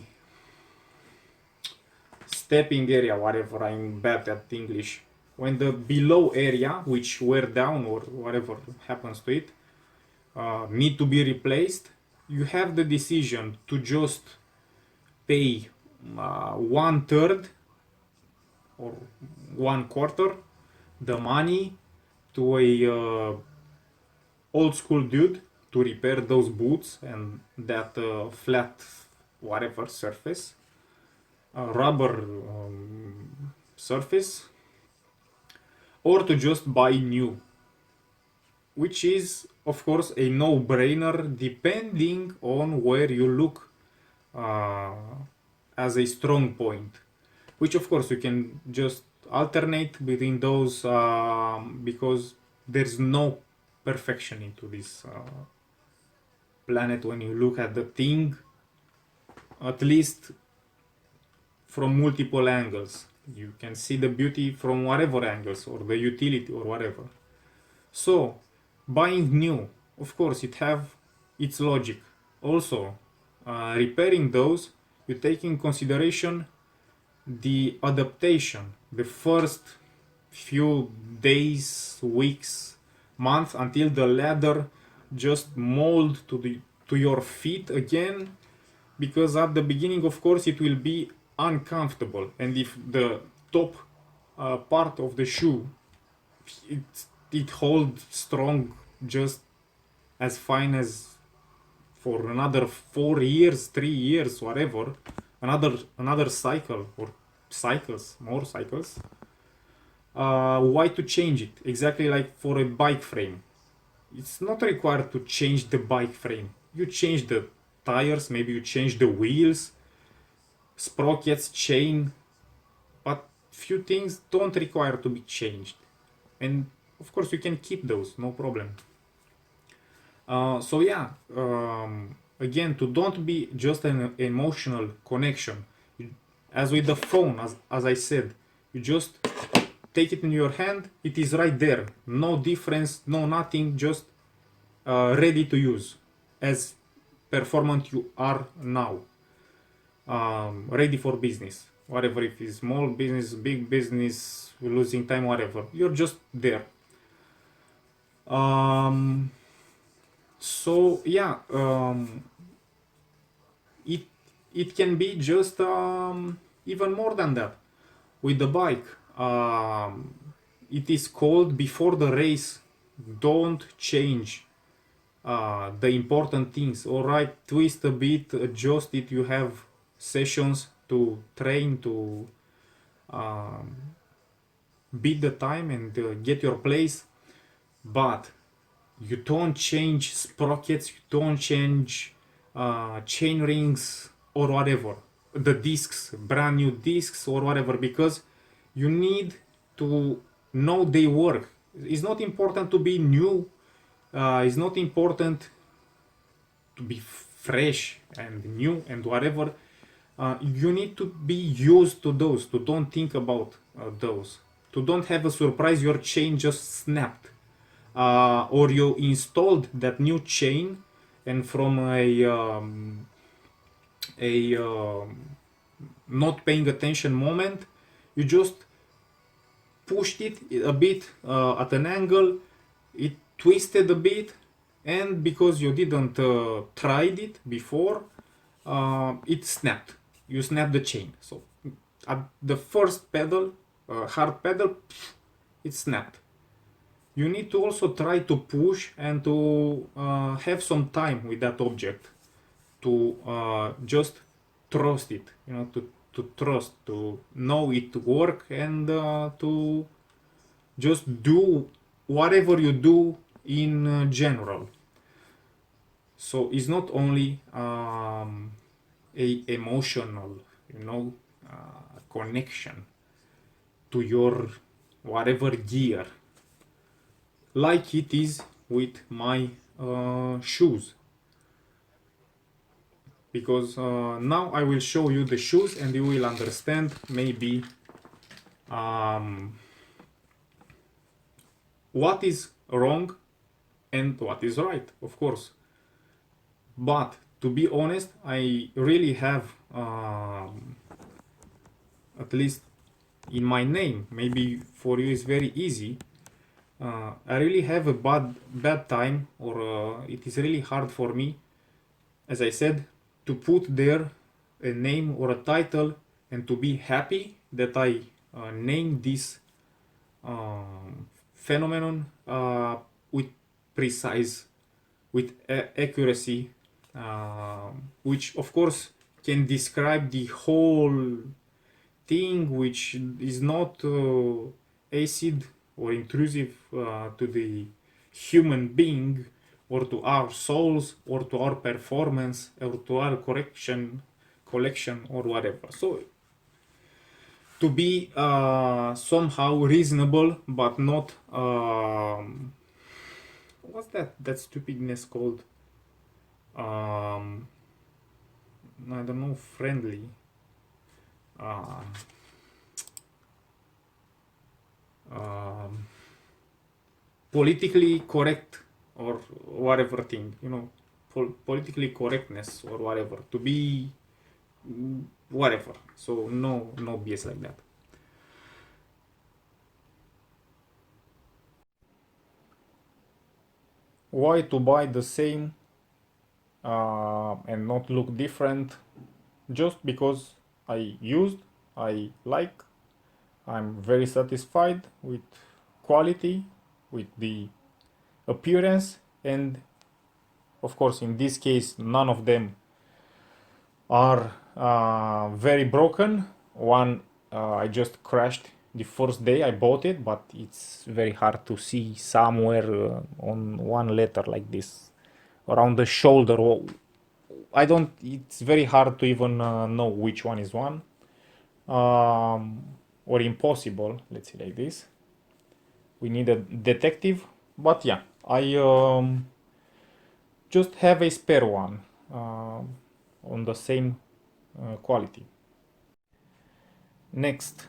stepping area, whatever, I'm bad at English, when the below area, which wear down or whatever happens to it, need to be replaced, you have the decision to just pay 1/3 or 1/4 the money to a old school dude to repair those boots and that flat whatever surface, rubber surface, or to just buy new, which is of course a no-brainer depending on where you look uh, as a strong point, which of course you can just alternate between those because there's no perfection into this planet when you look at the thing, at least from multiple angles. You can see the beauty from whatever angles, or the utility, or whatever. So, buying new, of course, it have its logic. Also, repairing those, you take in consideration the adaptation, the first few days, weeks, month, until the leather just mold to your feet again, because at the beginning, of course, it will be uncomfortable, and if the top part of the shoe it it holds strong just as fine as for another 4 years, 3 years, whatever, another cycle or cycles, more cycles. Why to change it? Exactly like for a bike frame. It's not required to change the bike frame. You change the tires, maybe you change the wheels, sprockets, chain, but few things don't require to be changed. And of course you can keep those, no problem. So yeah, again, to don't be just an emotional connection. As with the phone, as I said, you just take it in your hand, it is right there. No difference, no nothing, just ready to use. As performant you are now. Ready for business. Whatever, if it's small business, big business, losing time, whatever. You're just there. So yeah, it can be just even more than that. With the bike, it is called before the race. Don't change the important things. All right, twist a bit, adjust it. You have sessions to train to beat the time and get your place, but you don't change sprockets, you don't change chain rings or whatever, the discs, brand new discs or whatever, because you need to know they work. It's not important to be new, it's not important to be fresh and new and whatever. You need to be used to those, to don't think about those, to don't have a surprise your chain just snapped, or you installed that new chain and from a not paying attention moment you just pushed it a bit at an angle, it twisted a bit, and because you didn't tried it before, it snapped. You snapped the chain. So at the first pedal, hard pedal, it snapped. You need to also try to push and to have some time with that object to just trust it, to trust, to know it to work, and to just do whatever you do in general. So it's not only a emotional, connection to your whatever gear, like it is with my shoes. Because now I will show you the shoes and you will understand maybe what is wrong and what is right, of course. But to be honest, I really have, at least in my name, maybe for you it's very easy, I really have a bad time, or it is really hard for me, as I said, to put there a name or a title and to be happy that I named this phenomenon with precise, with accuracy, which of course can describe the whole thing, which is not acid or intrusive to the human being or to our souls or to our performance or to our collection or whatever. So to be somehow reasonable but not what's that stupidness called, I don't know, friendly, politically correct or whatever thing, politically correctness or whatever, to be whatever. So no BS like that. Why to buy the same and not look different? Just because I used, I like, I'm very satisfied with quality, with the appearance, and of course in this case none of them are very broken. One I just crashed the first day I bought it, but it's very hard to see somewhere on one letter like this around the shoulder. I don't, it's very hard to even know which one is one, or impossible, let's say like this. We need a detective, but yeah, I just have a spare one on the same quality. Next,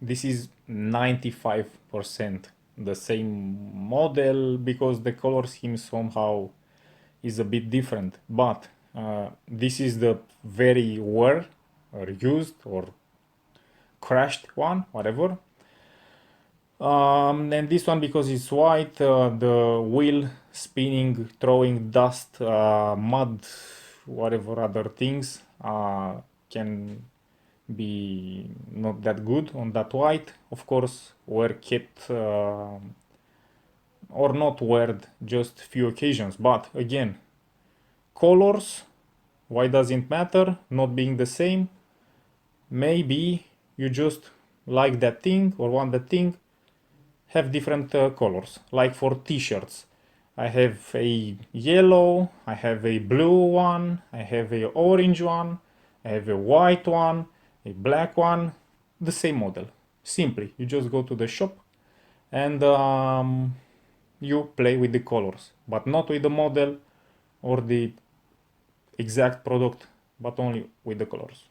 this is 95% the same model because the color scheme somehow is a bit different, but this is the very wear or used or crashed one, whatever. And this one, because it's white, the wheel spinning, throwing dust, mud, whatever other things, can be not that good on that white. Of course, were kept or not weared just few occasions, but again, colors, why doesn't matter, not being the same? Maybe you just like that thing or want that thing, have different colors. Like for t-shirts, I have a yellow, I have a blue one, I have a orange one, I have a white one, a black one, the same model. Simply, you just go to the shop and you play with the colors, but not with the model or the exact product, but only with the colors.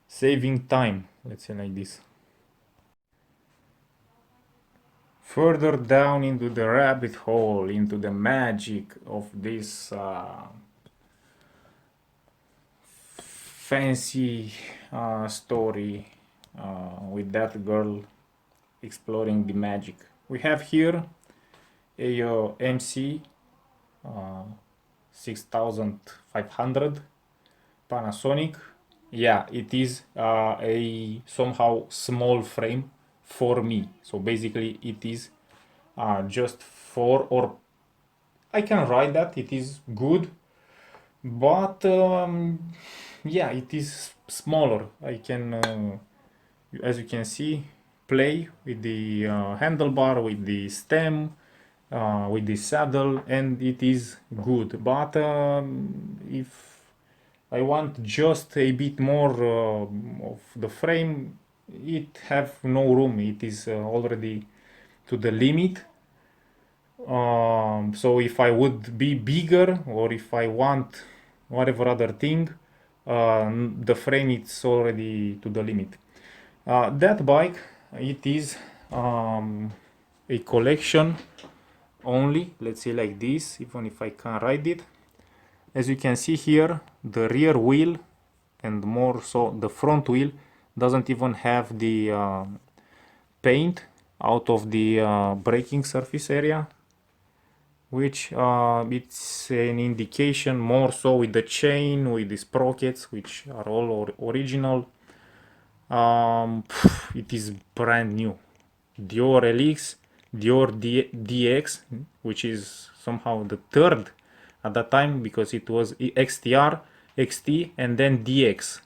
Saving time, let's say like this. Further down into the rabbit hole, into the magic of this fancy story with that girl exploring the magic. We have here a MC 6500 Panasonic. Yeah, it is a somehow small frame for me. So basically it is just for, or I can write that it is good, but yeah, it is smaller. I can, as you can see, play with the handlebar, with the stem, with the saddle, and it is good. But if I want just a bit more of the frame, it have no room. It is already to the limit. So if I would be bigger, or if I want whatever other thing, the frame is already to the limit. That bike, it is a collection only, let's say like this, even if I can ride it. As you can see here, the rear wheel and more so the front wheel doesn't even have the paint out of the braking surface area, which it's an indication more so with the chain, with the sprockets, which are all original. It is brand new. Dior LX, Dior DX, which is somehow the third at that time, because it was XTR, XT, and then DX,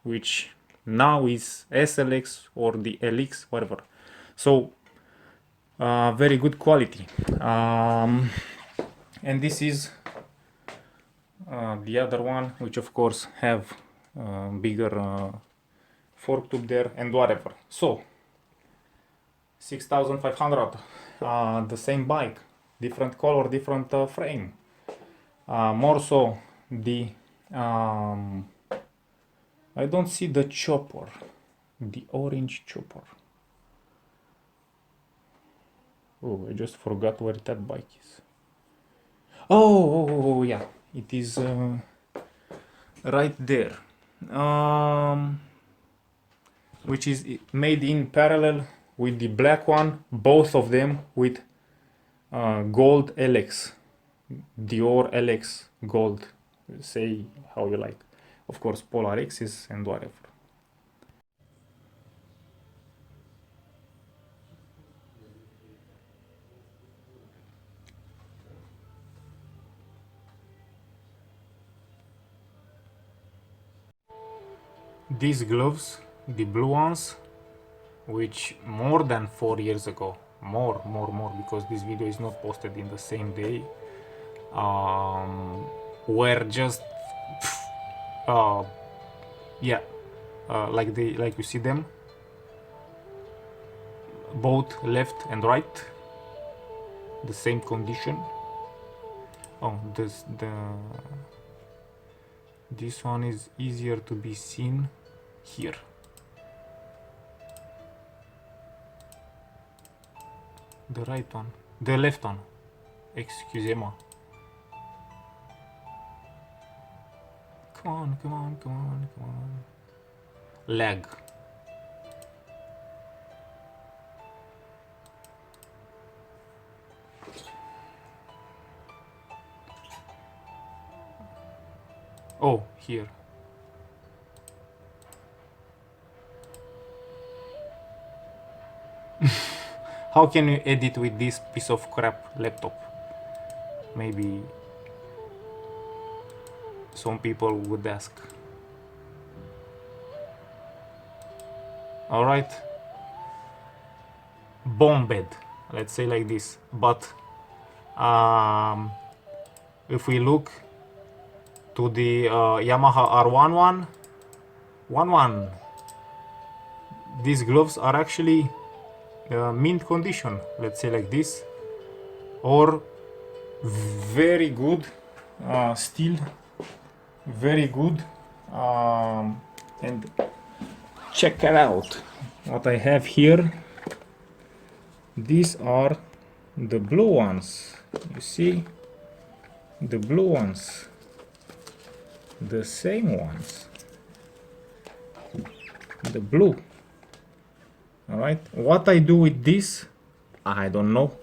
which now is SLX or the LX, whatever. So very good quality. And this is the other one, which of course have bigger fork tube there and whatever. So 6500, the same bike, different color, different frame. More so the I don't see the chopper, the orange chopper. Oh, I just forgot where that bike is. Oh, yeah, it is right there. Which is made in parallel with the black one, both of them with gold LX, Dior LX gold, say how you like. Of course, Polar X's and whatever. These gloves, the blue ones, which more than 4 years ago, more, because this video is not posted in the same day, were just, yeah, like you see them, both left and right, the same condition. Oh, this one is easier to be seen here. The right one, the left one, excusez-moi. Come on. Lag. Oh, here. How can you edit with this piece of crap laptop? Maybe some people would ask. All right, bombed, let's say like this. But if we look to the Yamaha R11, these gloves are actually mint condition, let's say like this, or very good, still very good. And check it out what I have here. These are the blue ones. You see, the blue ones, the same ones, the blue. All right, what I do with this, I don't know,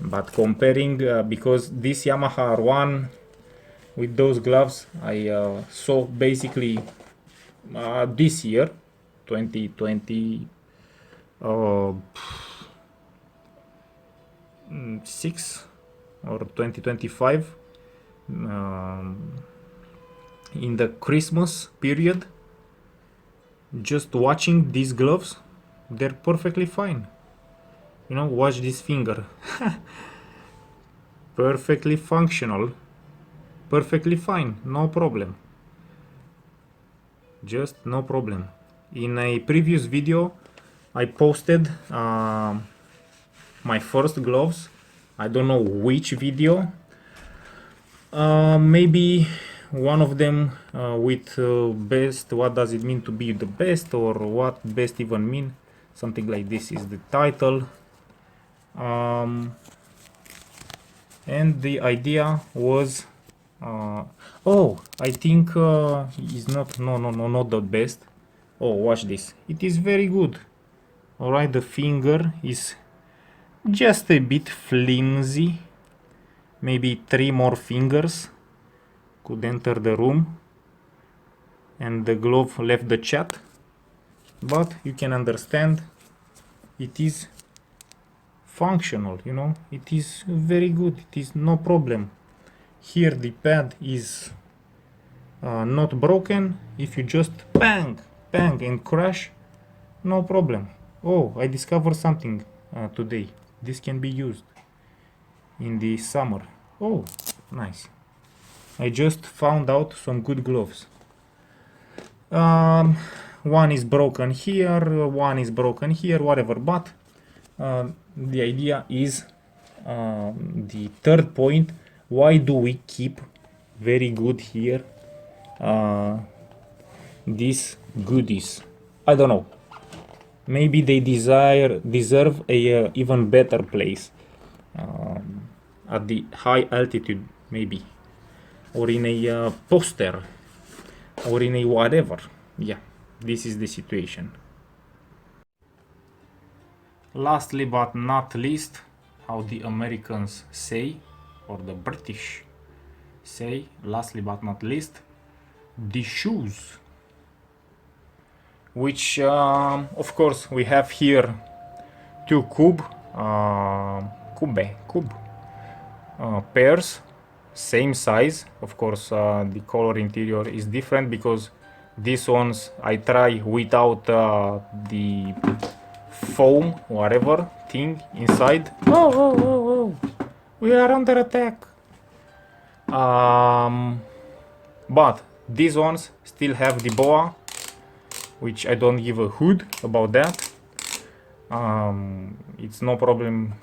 but comparing, because this Yamaha R1 with those gloves I saw basically this year, 2026 or 2025, in the Christmas period. Just watching these gloves, they're perfectly fine. You know, watch this finger. Perfectly functional, perfectly fine, no problem. Just no problem. In a previous video I posted my first gloves. I don't know which video. Maybe one of them with best, what does it mean to be the best, or what best even mean, something like this is the title. And the idea was oh, I think is not, no, not the best. Oh, watch this, it is very good. All right, the finger is just a bit flimsy. Maybe 3 more fingers could enter the room and the glove left the chat, but you can understand it is functional, you know, it is very good, it is no problem. Here the pad is not broken. If you just bang and crash, no problem. Oh, I discovered something today. This can be used in the summer. Oh, nice. I just found out some good gloves. One is broken here, one is broken here, whatever, but the idea is the third point. Why do we keep very good here these goodies? I don't know, maybe they deserve a even better place at the high altitude, maybe, or in a poster, or in a whatever. Yeah, this is the situation. Lastly but not least, how the Americans say, or the British say, lastly but not least, the shoes, which of course we have here two cube pairs, same size. Of course the color interior is different because these ones I try without the foam, whatever thing inside. Oh, we are under attack. But these ones still have the boa, which I don't give a hoot about that. It's no problem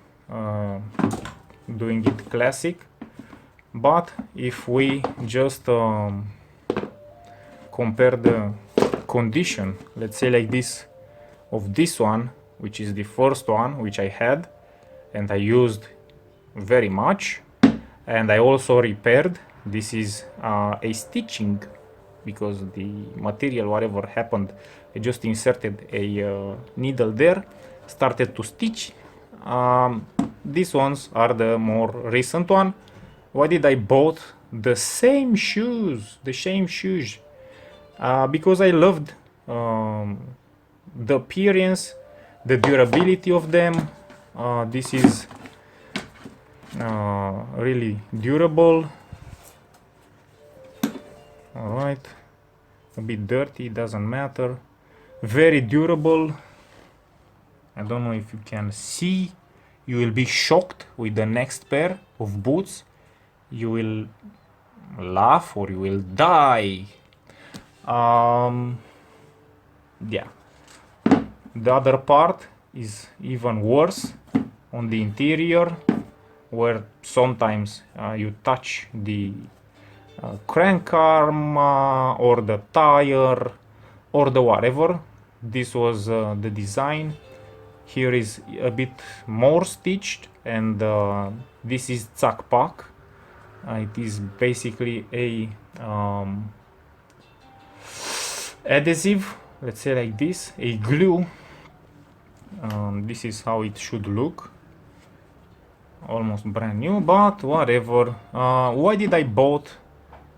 doing it classic, but if we just compare the condition, let's say like this, of this one, which is the first one which I had and I used very much, and I also repaired. This is a stitching, because the material, whatever happened, I just inserted a needle there, started to stitch. These ones are the more recent one. Why did I bought the same shoes? Because I loved the appearance, the durability of them. This is really durable. All right, a bit dirty, doesn't matter. very durable. I don't know if you can see. You will be shocked with the next pair of boots. You will laugh or you will die. Yeah. The other part is even worse on the interior, where sometimes you touch the crank arm or the tire or the whatever. This was the design. Here is a bit more stitched, and this is Zakpak. It is basically a adhesive, let's say like this, a glue. This is how it should look. Almost brand new, but whatever. Why did I bought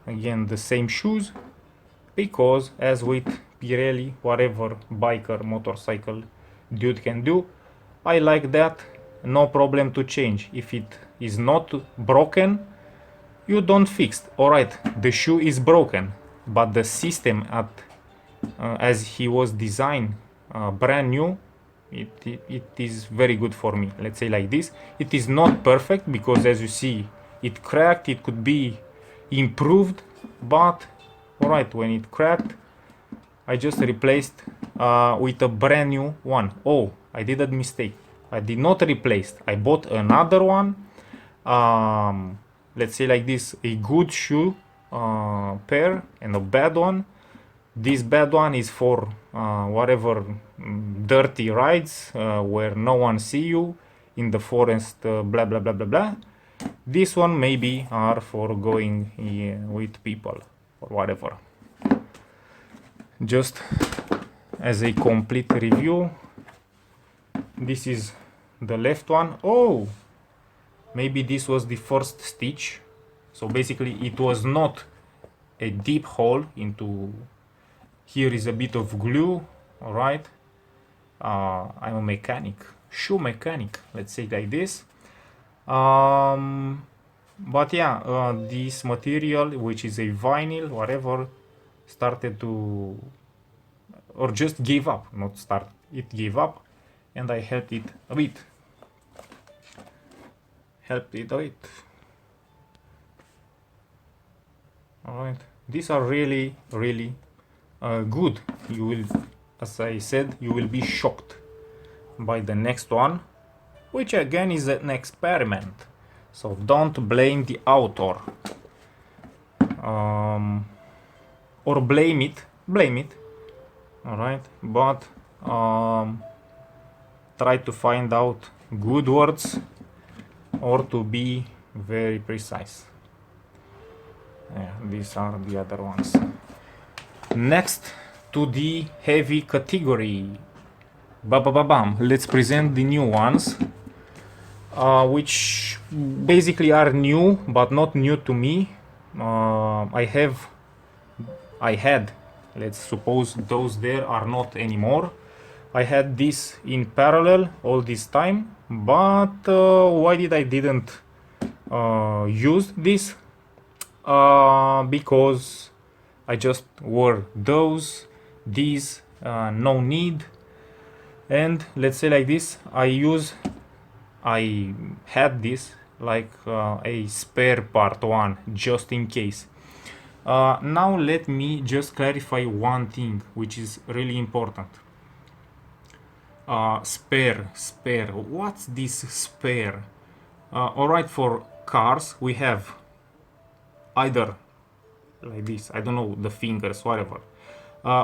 again the same shoes? Because as with Pirelli, whatever biker motorcycle dude can do, I like that. No problem to change. If it is not broken, you don't fix. Alright, the shoe is broken, but the system as he was designed brand new, it is very good for me. Let's say like this. It is not perfect because as you see it cracked. It could be improved, but alright, when it cracked I just replaced with a brand new one. Oh, I did a mistake. I did not replace. I bought another one. Let's say like this, a good shoe pair and a bad one. This bad one is for whatever dirty rides where no one see you in the forest, blah blah blah blah blah. This one maybe are for going with people or whatever. Just as a complete review, this is the left one. Oh, maybe this was the first stitch. So basically it was not a deep hole into. Here is a bit of glue. All right, I'm a mechanic, shoe mechanic, let's say like this. But yeah, this material, which is a vinyl, whatever, started to, or just gave up, not start, it gave up, and I helped it a bit. Alright, these are really, really good. You will, as I said, you will be shocked by the next one, which again is an experiment. So don't blame the author. Or blame it. Alright, but try to find out good words or to be very precise. Yeah, these are the other ones. Next to the heavy category. Bam. Let's present the new ones, which basically are new, but not new to me. I had, let's suppose those there are not anymore. I had this in parallel all this time, but why did I didn't use this? Because I just wore these, no need. And let's say like this, I had this like a spare part one, just in case. Now let me just clarify one thing, which is really important. Spare, what's this spare? Alright, for cars we have either like this, I don't know, the fingers, whatever.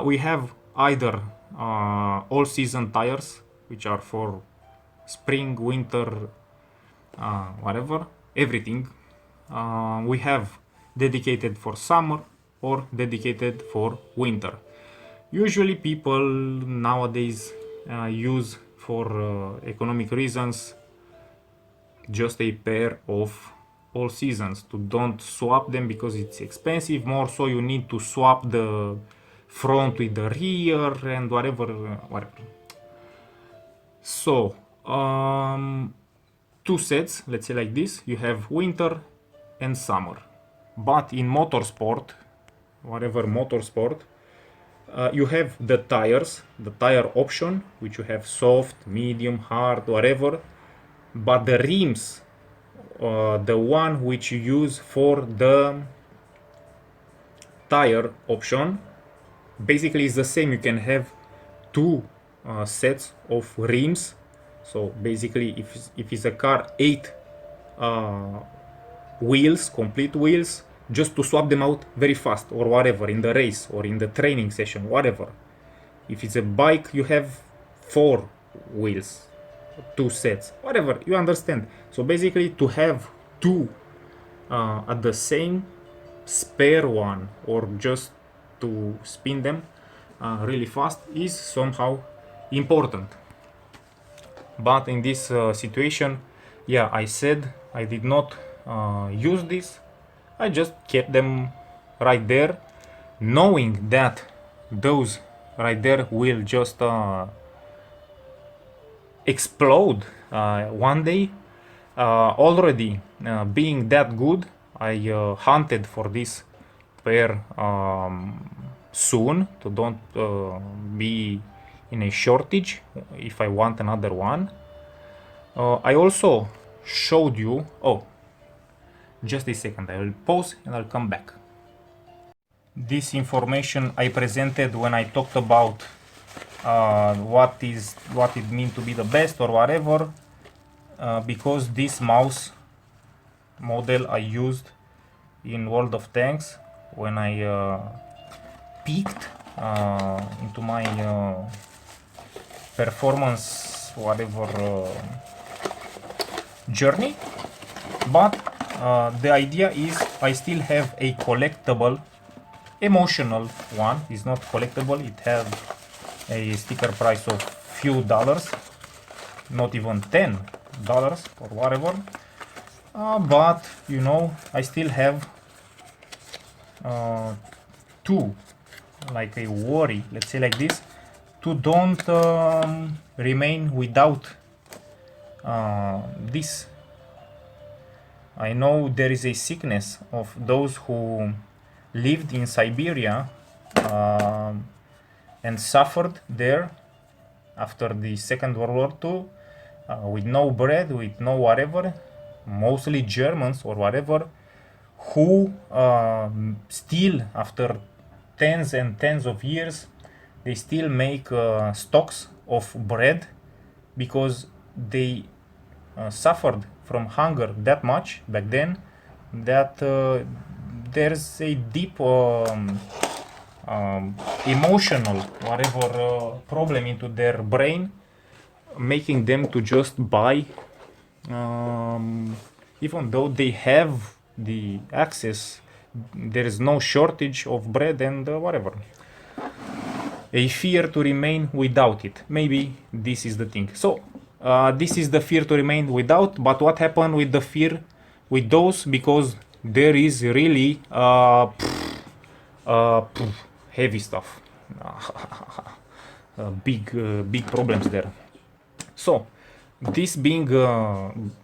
We have either all season tires, which are for spring, winter, whatever, everything. We have dedicated for summer or dedicated for winter. Usually people nowadays use, for economic reasons, just a pair of all seasons, to don't swap them because it's expensive. More so you need to swap the front with the rear and whatever. So two sets, let's say like this, you have winter and summer. But in motorsport, whatever motorsport, you have the tires, the tire option, which you have soft, medium, hard, whatever. But the rims, the one which you use for the tire option, basically is the same. You can have two sets of rims. So basically, if it's a car, 8 wheels, complete wheels, just to swap them out very fast or whatever in the race or in the training session, whatever. If it's a bike, you have 4 wheels, 2 sets, whatever, you understand. So basically, to have two at the same spare one or just to spin them really fast is somehow important. But in this situation, yeah, I said I did not use this. I just kept them right there, knowing that those right there will just explode one day. Already being that good, I hunted for this pair soon to don't be in a shortage if I want another one. I also showed you, oh, just a second, I will pause and I'll come back. This information I presented when I talked about what it means to be the best or whatever, because this mouse model I used in World of Tanks when I peaked into my performance whatever journey. But the idea is I still have a collectible emotional one. It's not collectible, it has a sticker price of few dollars, not even $10 or whatever, but you know, I still have two, like a worry, let's say like this, to don't remain without this. I know there is a sickness of those who lived in Siberia and suffered there after the Second World War II with no bread, with no whatever, mostly Germans or whatever, who still after tens and tens of years they still make stocks of bread because they suffered from hunger that much back then that there's a deep emotional whatever problem into their brain, making them to just buy even though they have the access, there is no shortage of bread and whatever, a fear to remain without it. Maybe this is the thing. So this is the fear to remain without. But what happened with the fear with those, because there is really heavy stuff, big problems there. So this being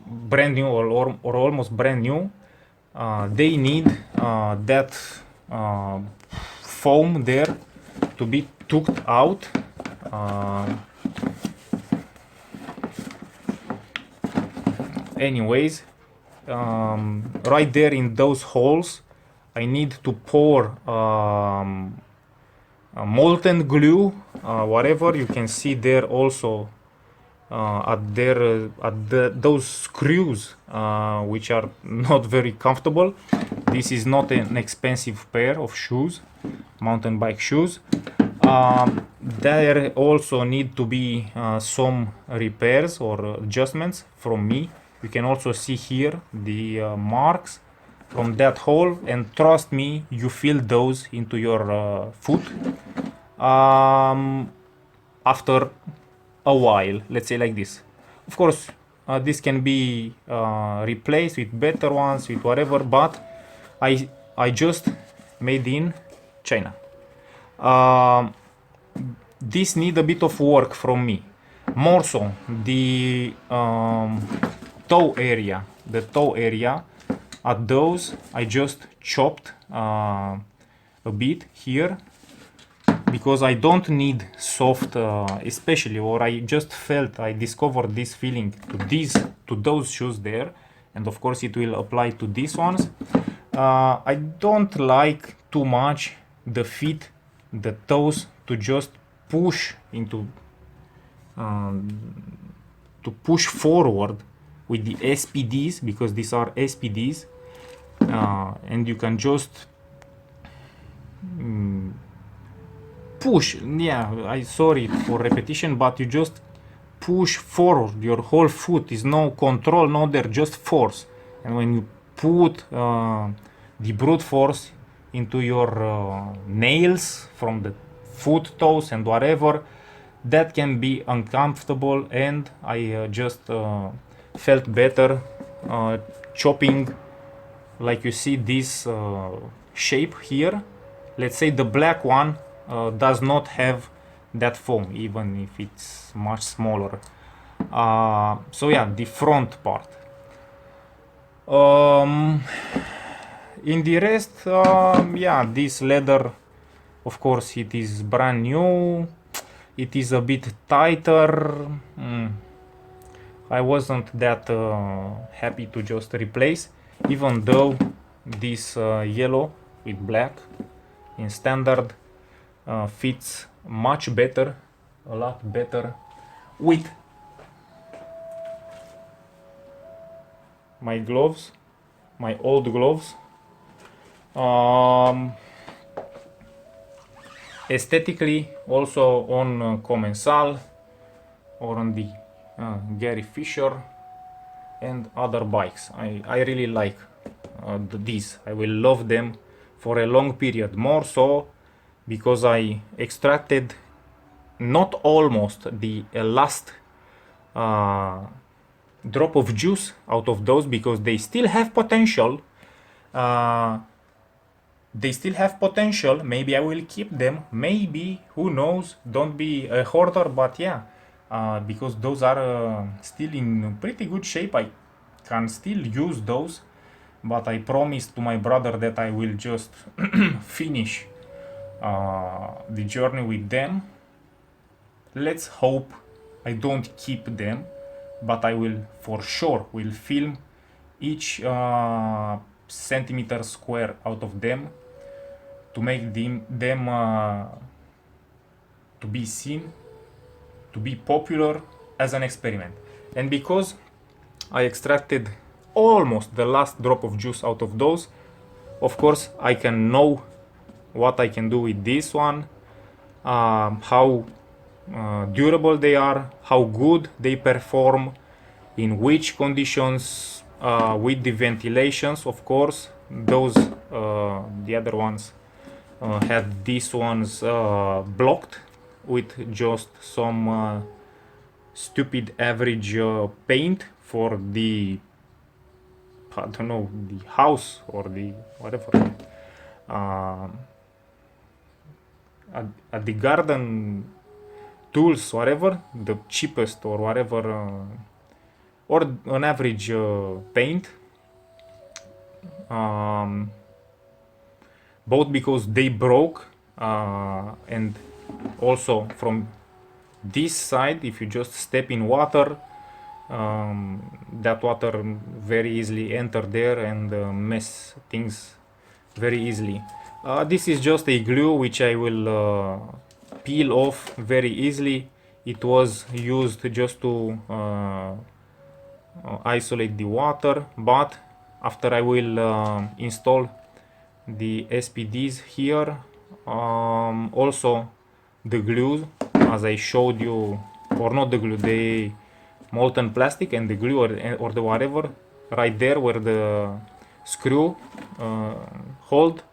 brand new or almost brand new, they need that foam there to be took out. Anyways, right there in those holes I need to pour molten glue, whatever you can see there also those screws which are not very comfortable. This is not an expensive pair of shoes, mountain bike shoes. There also need to be some repairs or adjustments from me. You can also see here the marks from that hole, and trust me, you feel those into your foot after a while, let's say like this. Of course, this can be replaced with better ones, with whatever, but I just made in China. This need a bit of work from me. More so, the toe area, at those I just chopped a bit here because I don't need soft, especially, or I just felt I discovered this feeling to those shoes there, and of course it will apply to these ones. I don't like too much the feet, the toes to just push into to push forward with the SPDs, because these are SPDs, and you can just push. Yeah, I sorry for repetition, but you just push forward. Your whole foot is no control, no there, just force. And when you put the brute force into your nails from the foot, toes, and whatever, that can be uncomfortable. And I just felt better chopping, like you see this shape here. Let's say the black one does not have that foam, even if it's much smaller. So yeah, the front part. In the rest, yeah, this leather, of course, it is brand new. It is a bit tighter. I wasn't that happy to just replace, even though this yellow with black in standard fits much better, a lot better with my gloves, my old gloves. Aesthetically, also on Commensal or on the Gary Fisher and other bikes, I really like these. I will love them for a long period, more so because I extracted not almost the last drop of juice out of those, because they still have potential. Maybe I will keep them, maybe, who knows. Don't be a hoarder, but yeah, because those are still in pretty good shape. I can still use those, but I promised to my brother that I will just finish the journey with them. Let's hope I don't keep them, but I will for sure will film each centimeter square out of them to make them to be seen, to be popular as an experiment. And because I extracted almost the last drop of juice out of those, of course I can know what I can do with this one, how durable they are, how good they perform, in which conditions, with the ventilations. Of course, those the other ones had these ones blocked with just some stupid average paint for the, I don't know, the house or the whatever, at the garden tools, whatever, the cheapest or whatever, or an average paint, both because they broke, and also from this side, if you just step in water, that water very easily enter there and mess things very easily. This is just a glue which I will peel off very easily. It was used just to isolate the water, but after I will install the SPDs here, also the glue, as I showed you, or not the glue, the molten plastic and the glue, or the whatever, right there where the screw hold,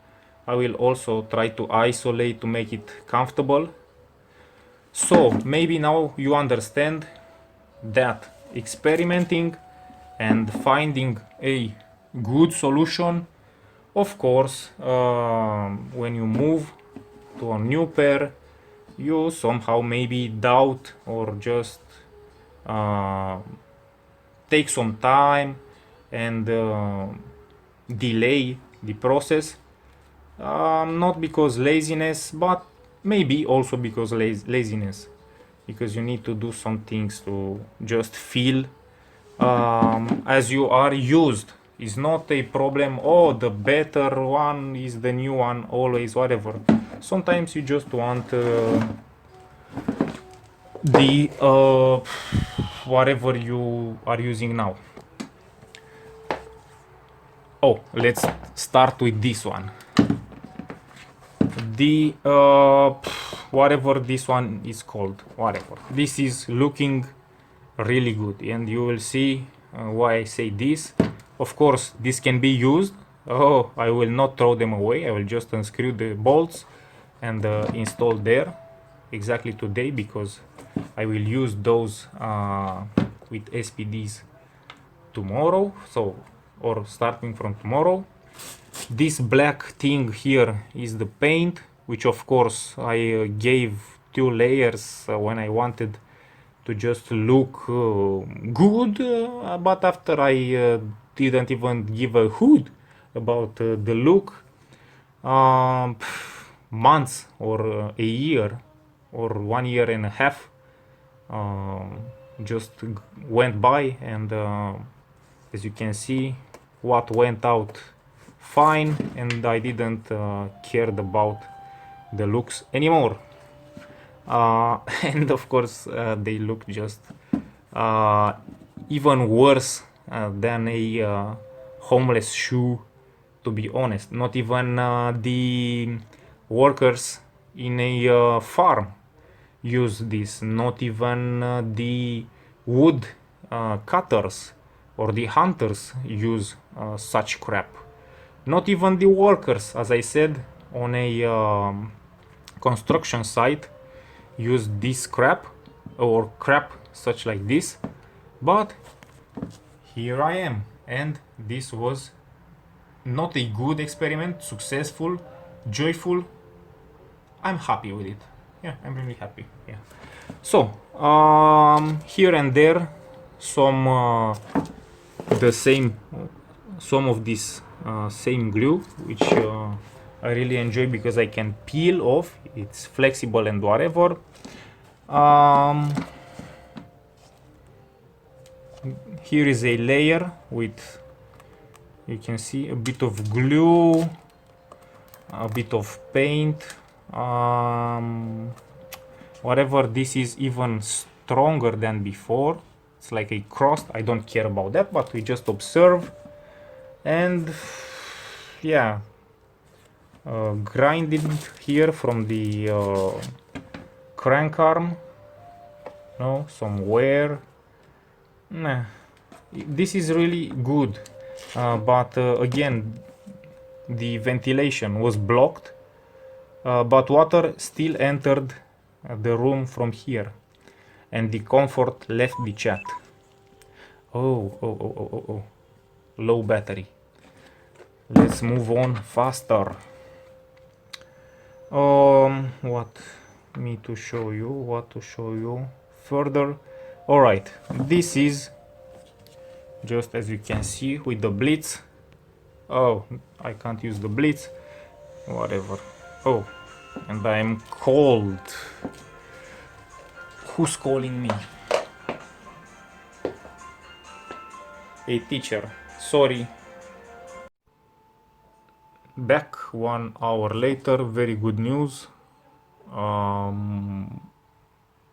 I will also try to isolate to make it comfortable. So maybe now you understand that experimenting and finding a good solution, of course, when you move to a new pair, you somehow maybe doubt or just take some time and delay the process, not because laziness, but maybe also because laziness, because you need to do some things to just feel as you are used. It's not a problem, oh, the better one is the new one, always, whatever. Sometimes you just want the whatever you are using now. Oh, let's start with this one. The whatever this one is called, whatever. This is looking really good, and you will see why I say this. Of course, this can be used. Oh, I will not throw them away. I will just unscrew the bolts and install there exactly today, because I will use those with SPDs tomorrow, so, or starting from tomorrow. This black thing here is the paint, which of course I gave 2 layers when I wanted to just look good, but after I didn't even give a hoot about the look. Months or a year or 1 year and a half just went by, and as you can see, what went out fine, and I didn't cared about the looks anymore. And of course they look just even worse than a homeless shoe, to be honest. Not even the workers in a farm use this, not even the wood cutters or the hunters use such crap. Not even the workers, as I said, on a construction site use this crap or crap such like this. But here I am, and this was not a good experiment, successful, joyful. I'm happy with it. Yeah, I'm really happy. Yeah. So here and there, some the same, some of this same glue, which I really enjoy because I can peel off. It's flexible and whatever. Here is a layer with, you can see, a bit of glue, a bit of paint, whatever. This is even stronger than before. It's like a cross. I don't care about that, but we just observe. And yeah, grinded here from the crank arm. No, some wear. Nah, this is really good, but again, the ventilation was blocked, but water still entered the room from here, and the comfort left the chat. Oh, low battery. Let's move on faster. What me to show you? What to show you further? All right, this is just as you can see with the blitz. Oh, I can't use the blitz. Whatever. Oh, and I'm cold. Who's calling me? A teacher. Sorry. Back 1 hour later. Very good news.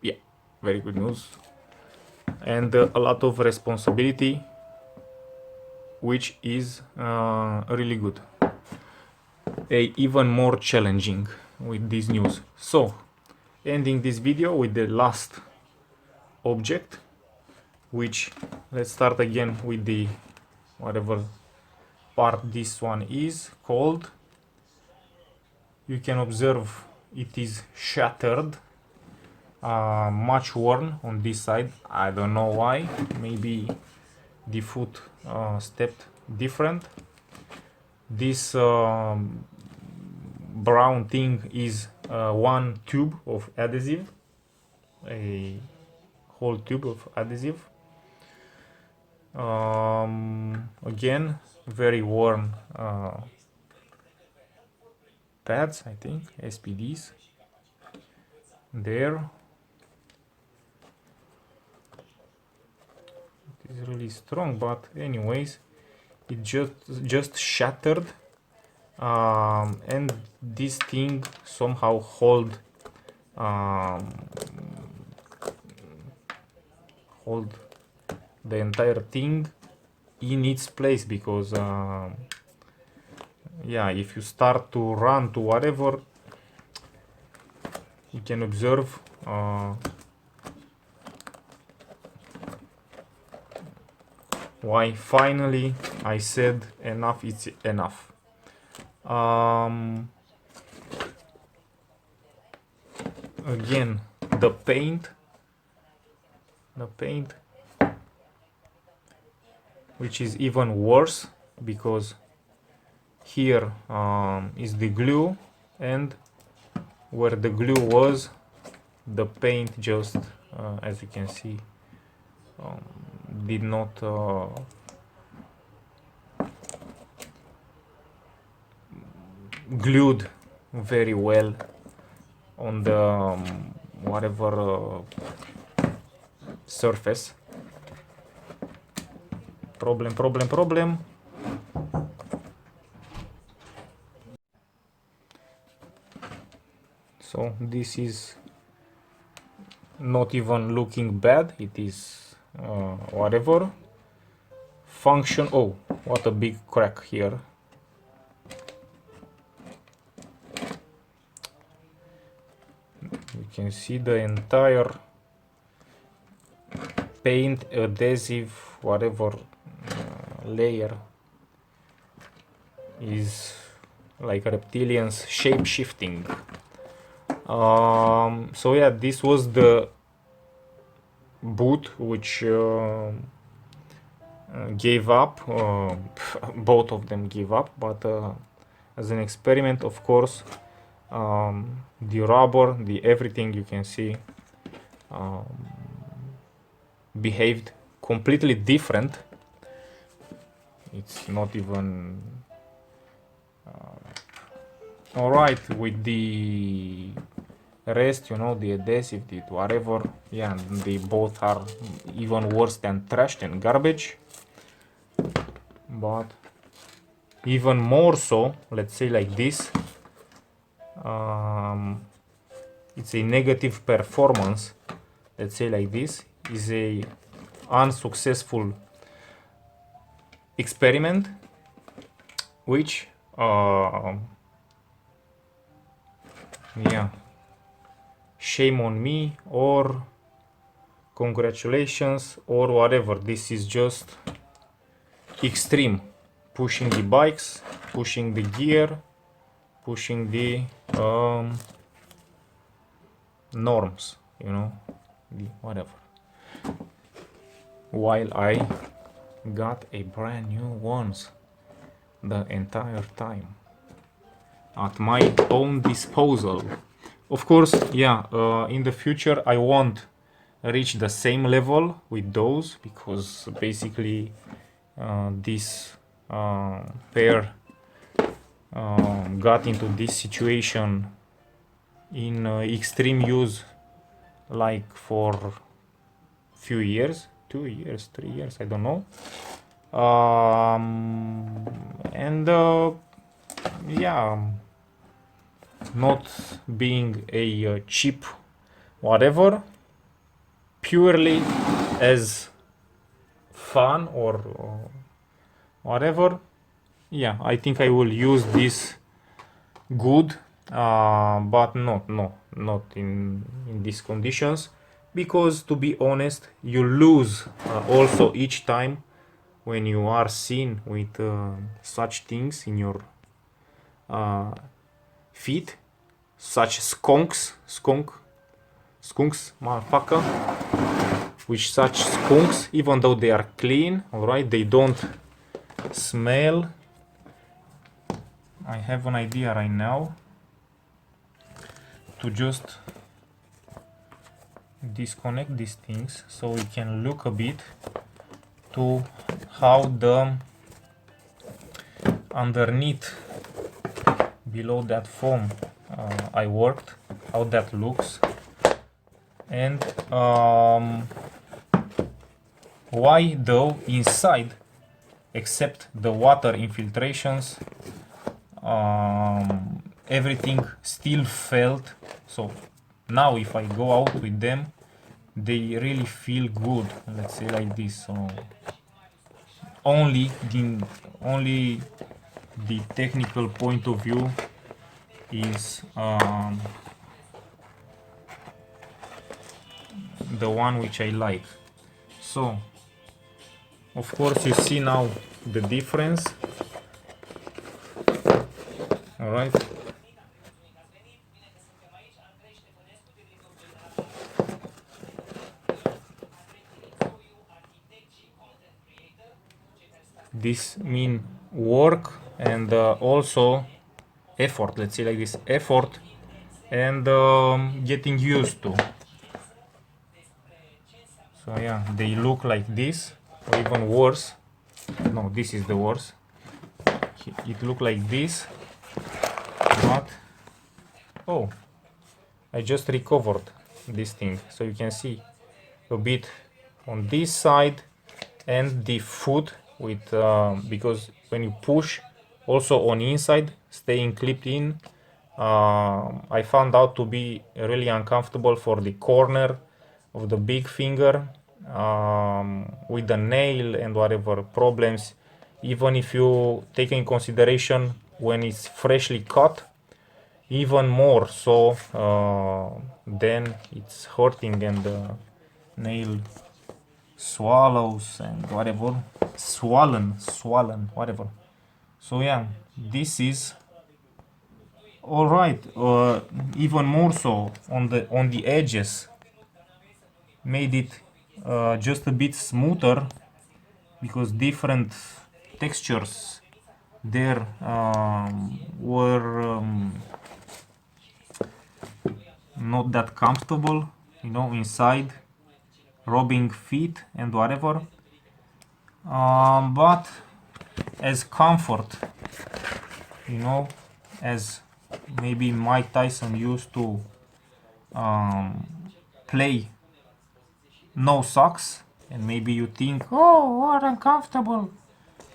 Yeah, very good news. And a lot of responsibility, which is really good. Even more challenging with this news. So, ending this video with the last object, which, let's start again with the whatever part this one is called. You can observe it is shattered, much worn on this side. I don't know why. Maybe the foot stepped different. This brown thing is one tube of adhesive, a whole tube of adhesive. Again, very worn pads, I think, SPDs. there. It is really strong, but anyways, it just shattered, and this thing somehow hold the entire thing in its place, because yeah, if you start to run to whatever, you can observe why finally I said enough is enough. Again, the paint, which is even worse, because here is the glue, and where the glue was, the paint just, as you can see, did not glued very well on the whatever surface. Problem. So this is not even looking bad. It is whatever function. Oh, what a big crack here. You can see the entire paint, adhesive, whatever layer is like reptilians shape shifting. So yeah, this was the boot which gave up. Both of them gave up, but as an experiment, of course, the rubber, the everything, you can see, behaved completely different. It's not even all right with the rest, you know, the adhesive, the whatever. Yeah, they both are even worse than trash and garbage. But even more so, let's say like this, it's a negative performance. Let's say like this is a unsuccessful experiment, which yeah, shame on me, or congratulations, or whatever. This is just extreme, pushing the bikes, pushing the gear, pushing the norms, you know, the whatever, while I got a brand new ones the entire time at my own disposal. Of course, yeah, in the future I won't reach the same level with those, because basically this pair got into this situation in extreme use, like for few years, 2 years, 3 years, I don't know. And yeah, not being a cheap whatever, purely as fun or whatever. Yeah, I think I will use this good, but not in these conditions, because to be honest, you lose also each time when you are seen with such things in your feet, such skunks, motherfucker, which such skunks, even though they are clean, all right, they don't smell. I have an idea right now to just disconnect these things so we can look a bit to how the underneath, below that foam I worked, how that looks. And why though inside, except the water infiltrations, everything still felt. So now if I go out with them, they really feel good, let's say like this. So only the technical point of view is the one which I like. So of course you see now the difference. All right. This mean work and also effort, let's say like this, effort and getting used to. So yeah, they look like this, or even worse. No, this is the worst. It look like this, but oh, I just recovered this thing, so you can see a bit on this side and the foot with because when you push also on inside staying clipped in, I found out to be really uncomfortable for the corner of the big finger, with the nail and whatever problems, even if you take in consideration when it's freshly cut, even more so, then it's hurting and the nail swallows and whatever, swollen, whatever. So yeah, this is all right. Even more so on the edges, made it just a bit smoother because different textures there were not that comfortable, you know, inside, rubbing feet and whatever. But as comfort, you know, as maybe Mike Tyson used to play no socks, and maybe you think, oh, what uncomfortable,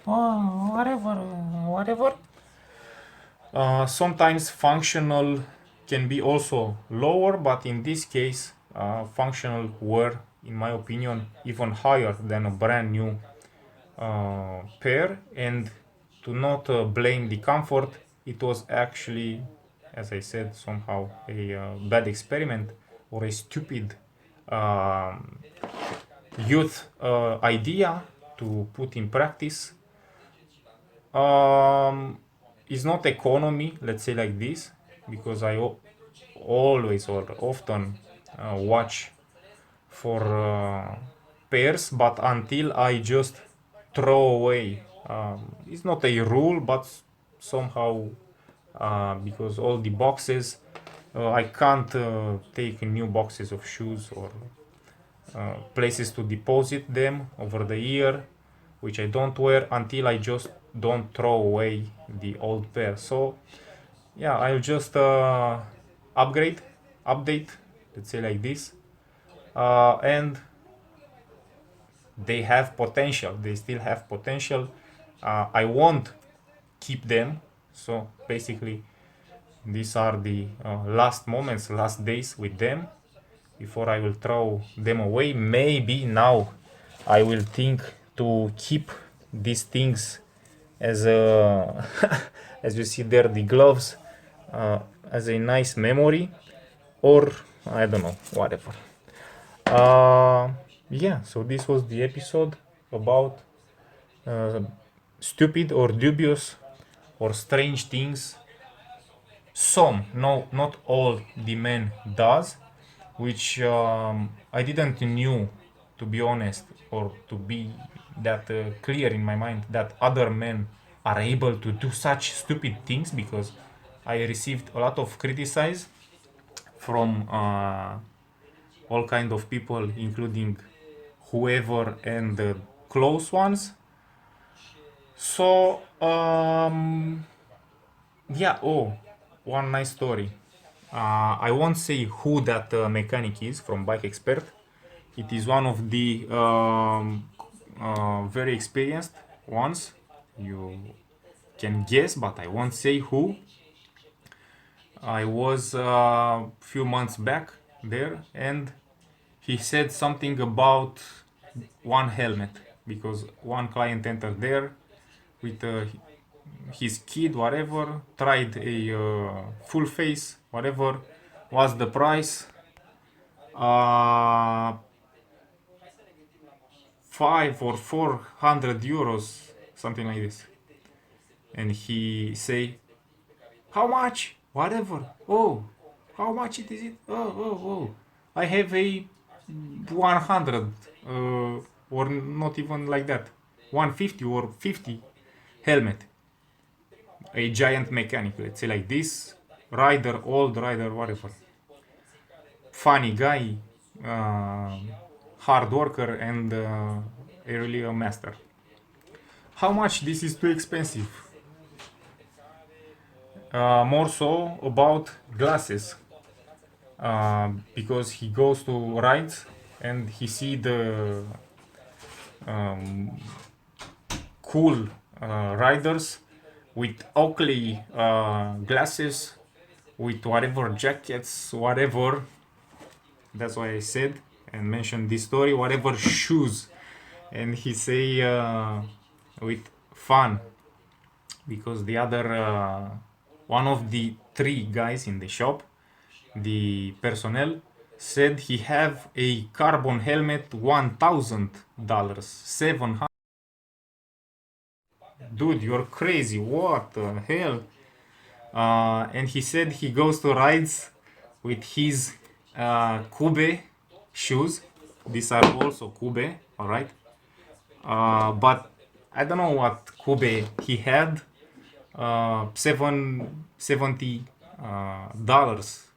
oh, whatever. Sometimes functional can be also lower, but in this case, functional were, in my opinion, even higher than a brand new pair. And to not blame the comfort, it was actually, as I said, somehow a bad experiment or a stupid youth idea to put in practice. Is not economy, let's say like this, because I always or often watch for pairs, but until I just throw away, it's not a rule, but somehow because all the boxes, I can't take new boxes of shoes or places to deposit them over the year, which I don't wear, until I just don't throw away the old pair. So yeah, I'll just update, let's say like this, and they have potential. They still have potential. I won't keep them. So basically, these are the last moments, last days with them before I will throw them away. Maybe now I will think to keep these things as a as you see there, the gloves, as a nice memory, or I don't know, whatever. Yeah, so this was the episode about uh, stupid or dubious or strange things. Some, no, not all the men does, which I didn't knew, to be honest, or to be that clear in my mind that other men are able to do such stupid things, because I received a lot of criticize from all kind of people, including whoever and the close ones. So yeah. Oh, one nice story. I won't say who that mechanic is from Bike Expert. It is one of the very experienced ones. You can guess, but I won't say who. I was a few months back there, and he said something about one helmet because one client entered there with his kid, whatever, tried a full face, whatever was the price. Uh, 5 or 400 euros, something like this. And he say, how much? Whatever. Oh, how much it is it? Oh. I have a 100, or not even like that. 150 or 50 helmet. A giant mechanic, let's say like this. Rider, old rider, whatever. Funny guy, hard worker, and really a master. How much this is too expensive? More so about glasses, because he goes to rides and he see the um, cool riders with Oakley glasses, with whatever jackets, whatever. That's why I said and mentioned this story. Whatever shoes, and he say with fun, because the other one of the three guys in the shop, the personnel, said he have a carbon helmet $1,000, 700. Dude, you're crazy. What the hell? And he said he goes to rides with his Kube shoes. These are also Kube, all right. But I don't know what Kube he had. 70 dollars,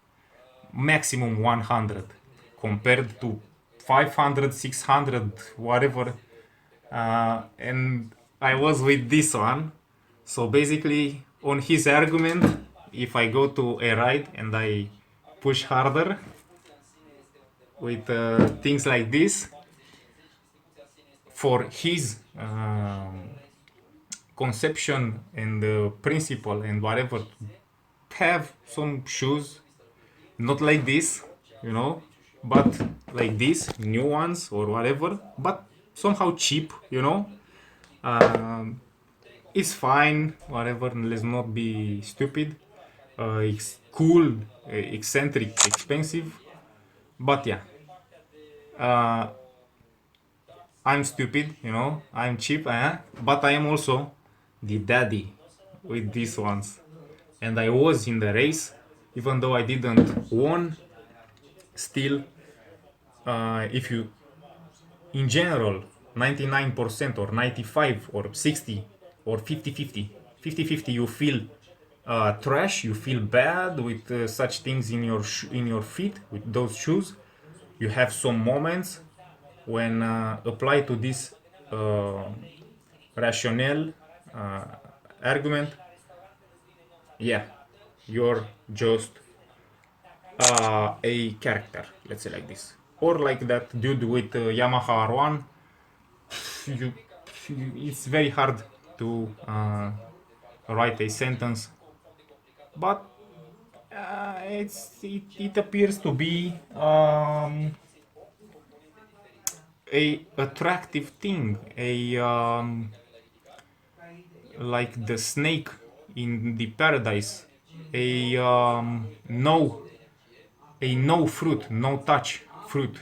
maximum 100, compared to 500, 600, whatever. And I was with this one. So basically, on his argument, if I go to a ride and I push harder with things like this, for his conception and principle and whatever, have some shoes not like this, but like this, new ones or whatever, but somehow cheap, it's fine, whatever. Let's not be stupid. It's cool, eccentric, expensive, but yeah, uh, I'm stupid, I'm cheap, but I am also the daddy with these ones. And I was in the race, even though I didn't won. Still, if you, in general, 99% or 95 or 60 or 50-50, you feel trash, you feel bad with such things in your feet, with those shoes. You have some moments when applied to this uh, rationale argument. Yeah, you're just a character, let's say like this, or like that dude with Yamaha R1. you, it's very hard to write a sentence, but it appears to be a attractive thing, a like the snake in the paradise, a no fruit, no touch fruit,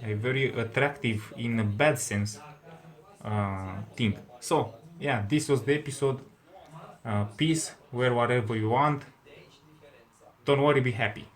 a very attractive in a bad sense thing. So yeah, this was the episode. Peace, wear whatever you want. Don't worry, be happy.